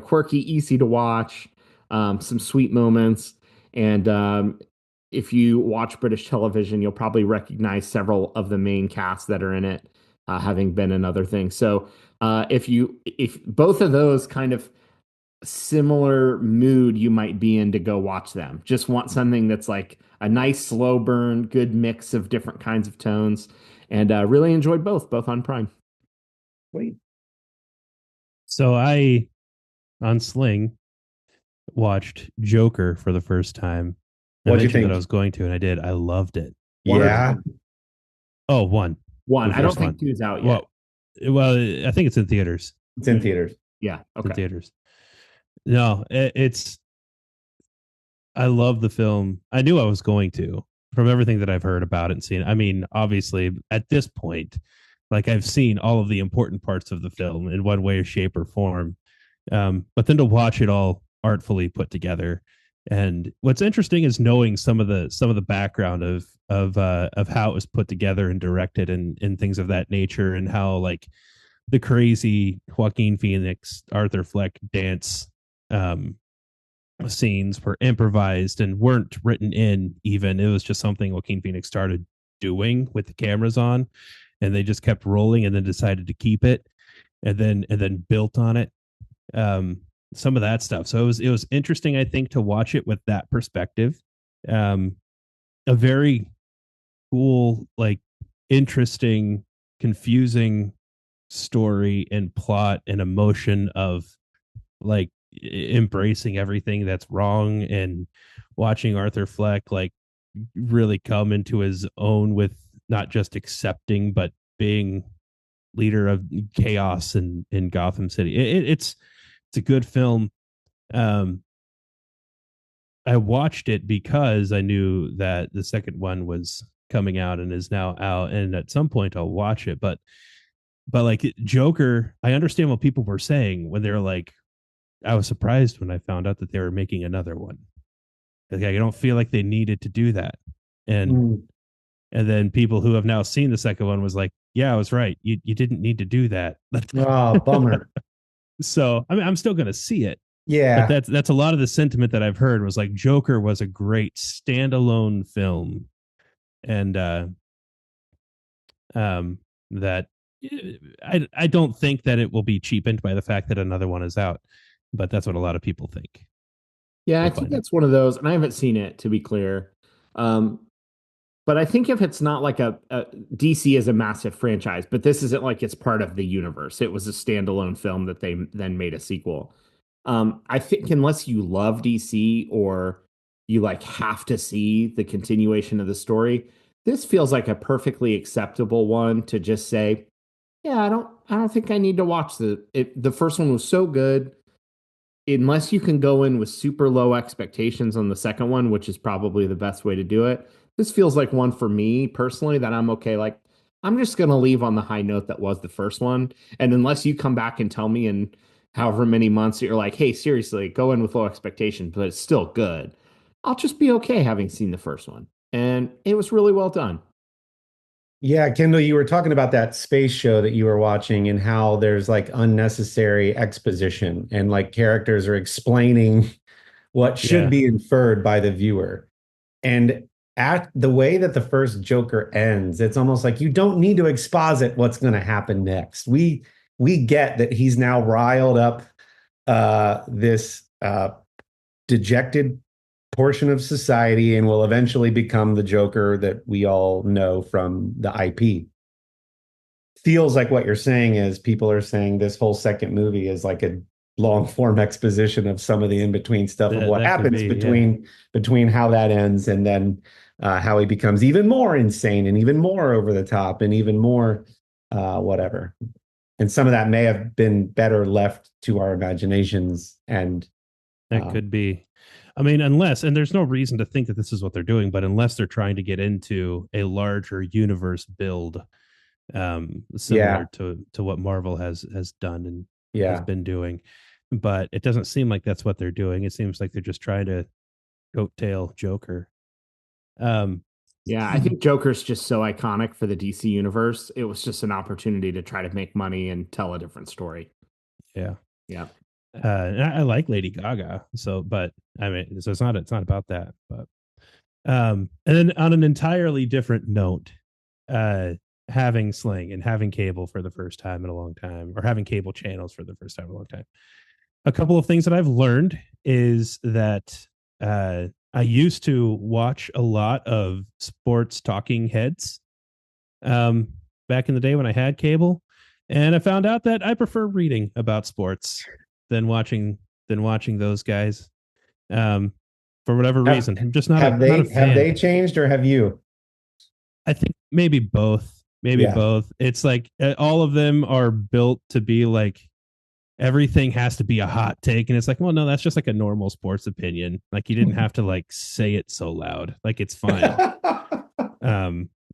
[SPEAKER 1] quirky, easy to watch, some sweet moments. And if you watch British television, you'll probably recognize several of the main cast that are in it, having been in other things. So if both of those kind of similar mood you might be in to go watch them. Just want something that's like a nice slow burn, good mix of different kinds of tones, and really enjoyed both on Prime.
[SPEAKER 5] Wait.
[SPEAKER 2] So I on Sling watched Joker for the first time. I
[SPEAKER 5] What'd you
[SPEAKER 2] mentioned
[SPEAKER 5] think?
[SPEAKER 2] that I was going to, and I did. I loved it.
[SPEAKER 5] Yeah.
[SPEAKER 2] Oh, one.
[SPEAKER 1] One.
[SPEAKER 2] The
[SPEAKER 1] I don't
[SPEAKER 2] first
[SPEAKER 1] think
[SPEAKER 2] one.
[SPEAKER 1] two's out yet.
[SPEAKER 2] Well, I think it's in theaters.
[SPEAKER 5] It's in theaters.
[SPEAKER 1] Yeah.
[SPEAKER 2] It's in
[SPEAKER 1] Okay.
[SPEAKER 2] theaters. No, it's. I love the film. I knew I was going to from everything that I've heard about it and seen. I mean, obviously, at this point, like I've seen all of the important parts of the film in one way, shape, or form. But then to watch it all artfully put together, and what's interesting is knowing some of the background of how it was put together and directed and things of that nature, and how like the crazy Joaquin Phoenix, Arthur Fleck dance scenes were improvised and weren't written in. Even it was just something Joaquin Phoenix started doing with the cameras on, and they just kept rolling, and then decided to keep it, and then built on it. Some of that stuff. So it was interesting, I think, to watch it with that perspective. A very cool, like interesting, confusing story and plot and emotion of like embracing everything that's wrong and watching Arthur Fleck like really come into his own with not just accepting but being leader of chaos in Gotham City. It's a good film. I watched it because I knew that the second one was coming out and is now out, and at some point I'll watch it. But like Joker, I understand what people were saying when they're like, I was surprised when I found out that they were making another one. Like, I don't feel like they needed to do that. And then people who have now seen the second one was like, yeah, I was right. You didn't need to do that.
[SPEAKER 5] Oh, bummer.
[SPEAKER 2] So I mean, I'm still going to see it.
[SPEAKER 5] Yeah.
[SPEAKER 2] But that's a lot of the sentiment that I've heard was like Joker was a great standalone film, and that I don't think that it will be cheapened by the fact that another one is out, but that's what a lot of people think.
[SPEAKER 1] Yeah, I
[SPEAKER 2] We'll
[SPEAKER 1] think
[SPEAKER 2] find out.
[SPEAKER 1] that's one of those, and I haven't seen it to be clear. But I think if it's not like a DC is a massive franchise, but this isn't like it's part of the universe. It was a standalone film that they then made a sequel. I think unless you love DC or you like have to see the continuation of the story, this feels like a perfectly acceptable one to just say, yeah, I don't think I need to watch the first one was so good. Unless you can go in with super low expectations on the second one, which is probably the best way to do it. This feels like one for me personally that I'm okay. Like, I'm just going to leave on the high note that was the first one. And unless you come back and tell me in however many months that you're like, hey, seriously, go in with low expectations, but it's still good, I'll just be okay having seen the first one. And it was really well done.
[SPEAKER 5] Yeah, Kendall, you were talking about that space show that you were watching and how there's like unnecessary exposition and like characters are explaining what should be inferred by the viewer. And at the way that the first Joker ends, it's almost like you don't need to exposit what's going to happen next. We get that he's now riled up this dejected portion of society and will eventually become the Joker that we all know from the IP. Feels like what you're saying is people are saying this whole second movie is like a long form exposition of some of the in-between stuff of what happens between how that ends and then how he becomes even more insane and even more over the top and even more whatever. And some of that may have been better left to our imaginations. And
[SPEAKER 2] that could be. I mean, unless, and there's no reason to think that this is what they're doing, but unless they're trying to get into a larger universe build, similar to what Marvel has done and has been doing. But it doesn't seem like that's what they're doing. It seems like they're just trying to coattail Joker.
[SPEAKER 1] Yeah, I think Joker's just so iconic for the DC universe. It was just an opportunity to try to make money and tell a different story.
[SPEAKER 2] Yeah.
[SPEAKER 1] Yeah.
[SPEAKER 2] I like Lady Gaga, but I mean, so it's not about that, but and then on an entirely different note, having Sling and having cable for the first time in a long time, or having cable channels for the first time in a long time, A couple of things that I've learned is that I used to watch a lot of sports talking heads um, back in the day when I had cable, and I found out that I prefer reading about sports than watching those guys. Um, for whatever reason, I'm just not a not a fan.
[SPEAKER 5] Have they changed or have you?
[SPEAKER 2] I think maybe both. Maybe
[SPEAKER 5] Yeah.
[SPEAKER 2] both. It's like all of them are built to be like everything has to be a hot take, and it's like, well, no, that's just like a normal sports opinion. Like you didn't have to like say it so loud. Like it's fine.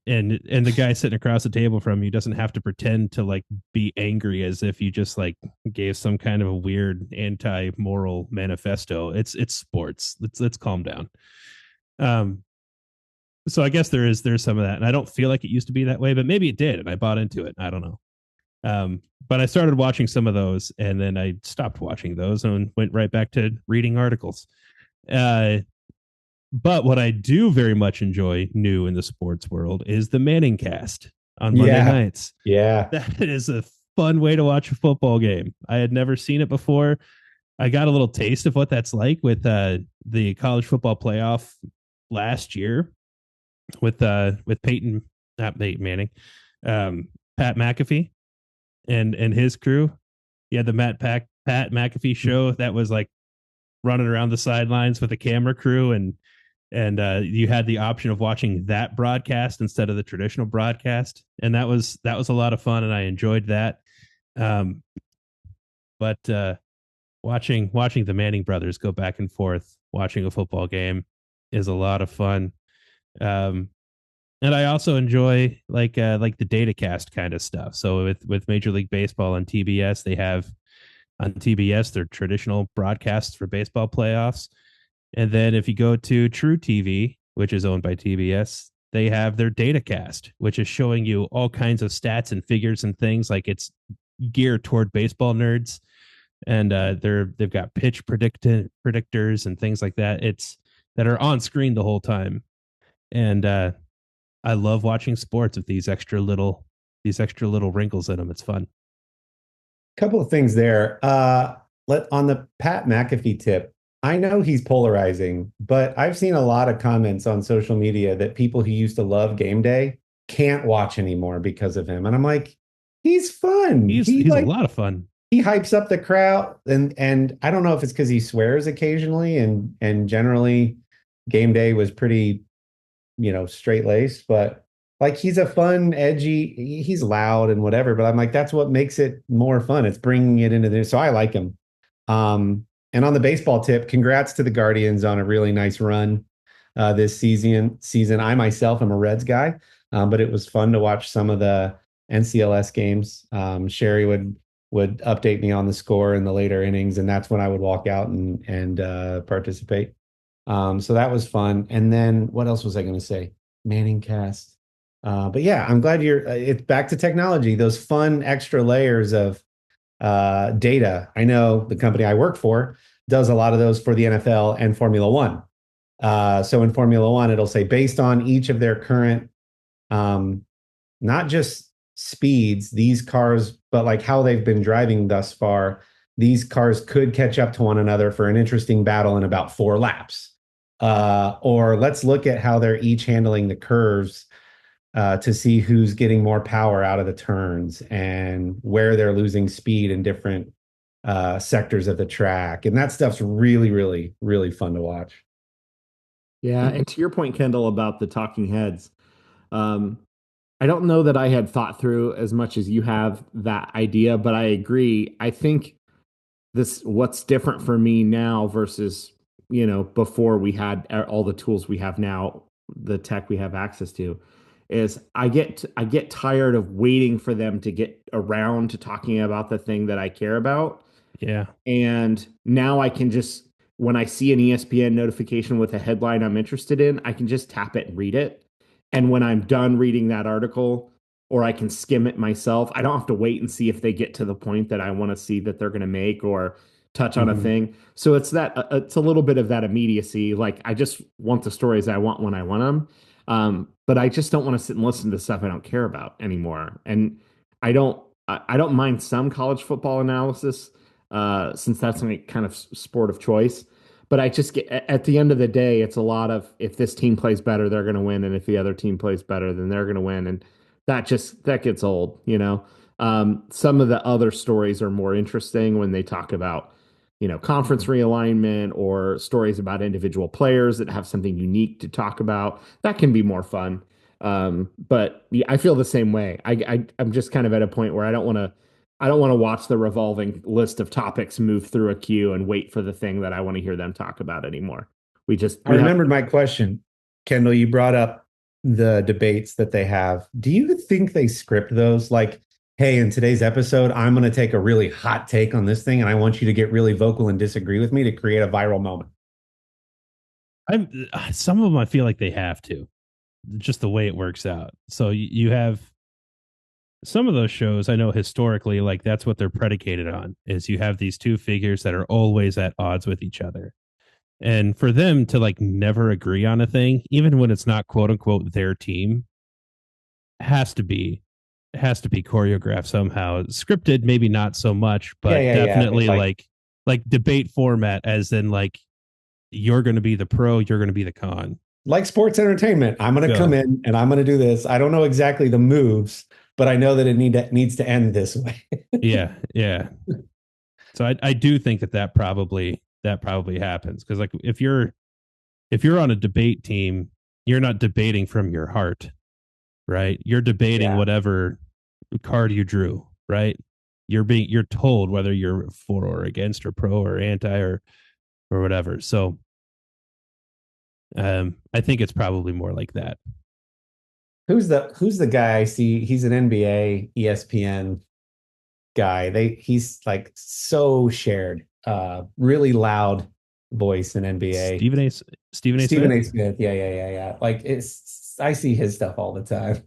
[SPEAKER 2] And the guy sitting across the table from you doesn't have to pretend to like be angry as if you just like gave some kind of a weird anti-moral manifesto. It's sports. Let's calm down. So I guess there's some of that, and I don't feel like it used to be that way, but maybe it did, and I bought into it. I don't know. But I started watching some of those, and then I stopped watching those and went right back to reading articles. But what I do very much enjoy new in the sports world is the Manningcast on Monday nights.
[SPEAKER 5] Yeah.
[SPEAKER 2] That is a fun way to watch a football game. I had never seen it before. I got a little taste of what that's like with the college football playoff last year with Peyton, not Peyton Manning, Pat McAfee and his crew. He had the Pat McAfee show that was like running around the sidelines with a camera crew, and you had the option of watching that broadcast instead of the traditional broadcast, and that was a lot of fun, and I enjoyed that. But watching the Manning brothers go back and forth watching a football game is a lot of fun. And I also enjoy like the datacast kind of stuff. So with Major League Baseball on TBS, they have on TBS their traditional broadcasts for baseball playoffs. And then if you go to True TV, which is owned by TBS, they have their datacast, which is showing you all kinds of stats and figures and things. Like it's geared toward baseball nerds, and they've got pitch predictors and things like that. That are on screen the whole time, and I love watching sports with these extra little wrinkles in them. It's fun.
[SPEAKER 5] Couple of things there. On the Pat McAfee tip, I know he's polarizing, but I've seen a lot of comments on social media that people who used to love Game Day can't watch anymore because of him. And I'm like, he's fun.
[SPEAKER 2] He's
[SPEAKER 5] like,
[SPEAKER 2] a lot of fun.
[SPEAKER 5] He hypes up the crowd, and I don't know if it's because he swears occasionally, and generally Game Day was pretty, straight laced, but like he's a fun, edgy, he's loud and whatever, but I'm like, that's what makes it more fun. It's bringing it into there. So I like him. And on the baseball tip, congrats to the Guardians on a really nice run this season. I myself am a Reds guy, but it was fun to watch some of the NCLS games. Sherry would update me on the score in the later innings, and that's when I would walk out and participate. So that was fun. And then what else was I going to say? Manningcast. But yeah, I'm glad it's back to technology, those fun extra layers of data. I know the company I work for does a lot of those for the NFL and Formula One. So in Formula One, it'll say based on each of their current, not just speeds, these cars, but like how they've been driving thus far, these cars could catch up to one another for an interesting battle in about 4 laps. Or let's look at how they're each handling the curves to see who's getting more power out of the turns and where they're losing speed in different sectors of the track. And that stuff's really, really, really fun to watch.
[SPEAKER 1] Yeah. And to your point, Kendall, about the talking heads, I don't know that I had thought through as much as you have that idea, but I agree. I think what's different for me now versus, before we had all the tools we have now, the tech we have access to, is I get tired of waiting for them to get around to talking about the thing that I care about.
[SPEAKER 2] Yeah.
[SPEAKER 1] And now I can just, when I see an ESPN notification with a headline I'm interested in, I can just tap it and read it. And when I'm done reading that article, or I can skim it myself, I don't have to wait and see if they get to the point that I want to see that they're going to make or touch on a thing. So it's a little bit of that immediacy. Like I just want the stories I want when I want them. But I just don't want to sit and listen to stuff I don't care about anymore. And I don't mind some college football analysis. since that's my kind of sport of choice. But I just get at the end of the day, it's a lot of if this team plays better, they're going to win, and if the other team plays better, then they're going to win, and that gets old, you know. Some of the other stories are more interesting when they talk about, you know, conference realignment or stories about individual players that have something unique to talk about. That can be more fun. But yeah, I feel the same way. I'm just kind of at a point where I don't want to watch the revolving list of topics move through a queue and wait for the thing that I want to hear them talk about anymore.
[SPEAKER 5] I remembered my question. Kendall, you brought up the debates that they have. Do you think they script those? Like, hey, in today's episode, I'm going to take a really hot take on this thing, and I want you to get really vocal and disagree with me to create a viral moment.
[SPEAKER 2] Some of them I feel like they have to, just the way it works out. So you have some of those shows, I know historically, like that's what they're predicated on, is you have these two figures that are always at odds with each other. And for them to like never agree on a thing, even when it's not quote unquote their team, has to be choreographed somehow. Scripted, maybe not so much, but definitely like debate format, as in like you're going to be the pro, you're going to be the con.
[SPEAKER 5] Like sports entertainment, I'm going to come in and I'm going to do this. I don't know exactly the moves, but I know that it needs to end this way.
[SPEAKER 2] Yeah. So I do think that probably happens, because like if you're on a debate team, you're not debating from your heart, right? You're debating whatever card you drew, right? You're told whether you're for or against or pro or anti or whatever. So I think it's probably more like that.
[SPEAKER 5] Who's the guy I see? He's an NBA, ESPN guy. He's like so shared, really loud voice in NBA.
[SPEAKER 2] Stephen A. Smith.
[SPEAKER 5] Yeah. Like I see his stuff all the time.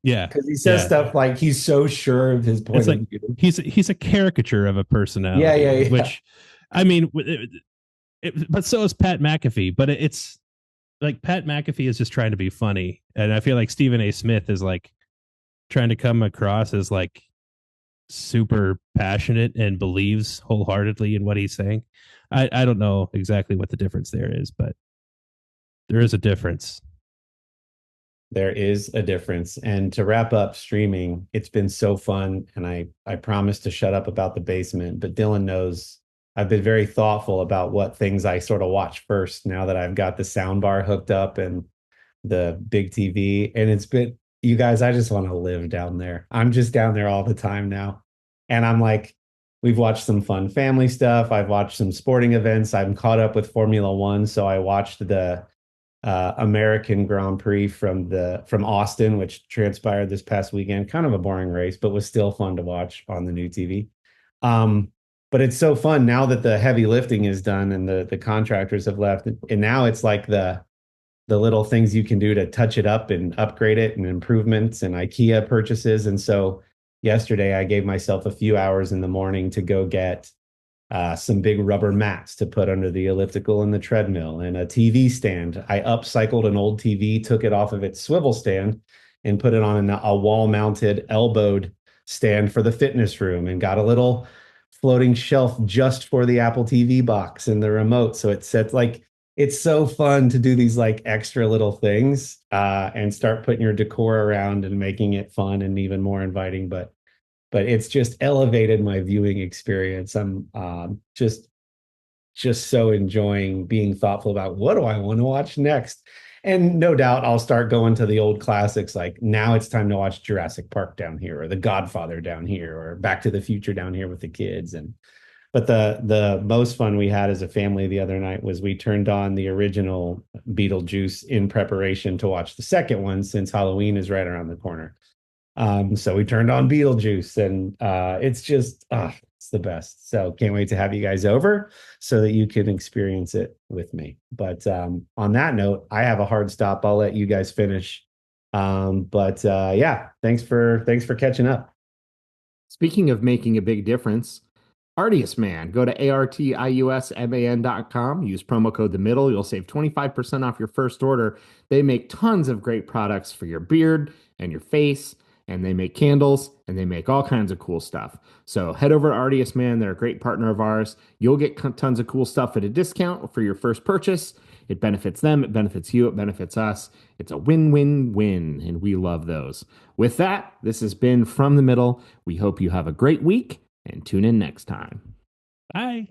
[SPEAKER 2] Yeah,
[SPEAKER 5] because he says stuff like he's so sure of his point of view.
[SPEAKER 2] He's a caricature of a personality.
[SPEAKER 5] Yeah.
[SPEAKER 2] Which, I mean, but so is Pat McAfee. But it's like Pat McAfee is just trying to be funny, and I feel like Stephen A. Smith is like trying to come across as like super passionate and believes wholeheartedly in what he's saying. I don't know exactly what the difference there is, but there is a difference.
[SPEAKER 5] There is a difference. And to wrap up streaming, it's been so fun. And I promised to shut up about the basement, but Dylan knows I've been very thoughtful about what things I sort of watch first now that I've got the sound bar hooked up and the big TV. And it's been, you guys, I just want to live down there. I'm just down there all the time now. And I'm like, we've watched some fun family stuff. I've watched some sporting events. I'm caught up with Formula One. So I watched the American Grand Prix from Austin, which transpired this past weekend. Kind of a boring race, but was still fun to watch on the new TV. But it's so fun now that the heavy lifting is done and the contractors have left. And now it's like the little things you can do to touch it up and upgrade it, and improvements and IKEA purchases. And so yesterday I gave myself a few hours in the morning to go get some big rubber mats to put under the elliptical and the treadmill, and a TV stand. I upcycled an old TV, took it off of its swivel stand and put it on a wall-mounted elbowed stand for the fitness room, and got a little floating shelf just for the Apple TV box and the remote. So it sets like, it's so fun to do these like extra little things and start putting your decor around and making it fun and even more inviting. But it's just elevated my viewing experience. I'm just so enjoying being thoughtful about what do I want to watch next. And no doubt I'll start going to the old classics, like now it's time to watch Jurassic Park down here, or The Godfather down here, or Back to the Future down here with the kids. But the most fun we had as a family the other night was we turned on the original Beetlejuice in preparation to watch the second one, since Halloween is right around the corner. So we turned on Beetlejuice, and it's just it's the best. So can't wait to have you guys over so that you can experience it with me. But on that note, I have a hard stop. I'll let you guys finish. Yeah, thanks for catching up.
[SPEAKER 1] Speaking of making a big difference, Artius Man, go to artiusman.com, use promo code the middle. You'll save 25% off your first order. They make tons of great products for your beard and your face and they make candles, and they make all kinds of cool stuff. So head over to Artius, man. They're a great partner of ours. You'll get tons of cool stuff at a discount for your first purchase. It benefits them, it benefits you, it benefits us. It's a win-win-win, and we love those. With that, this has been From the Middle. We hope you have a great week, and tune in next time.
[SPEAKER 2] Bye.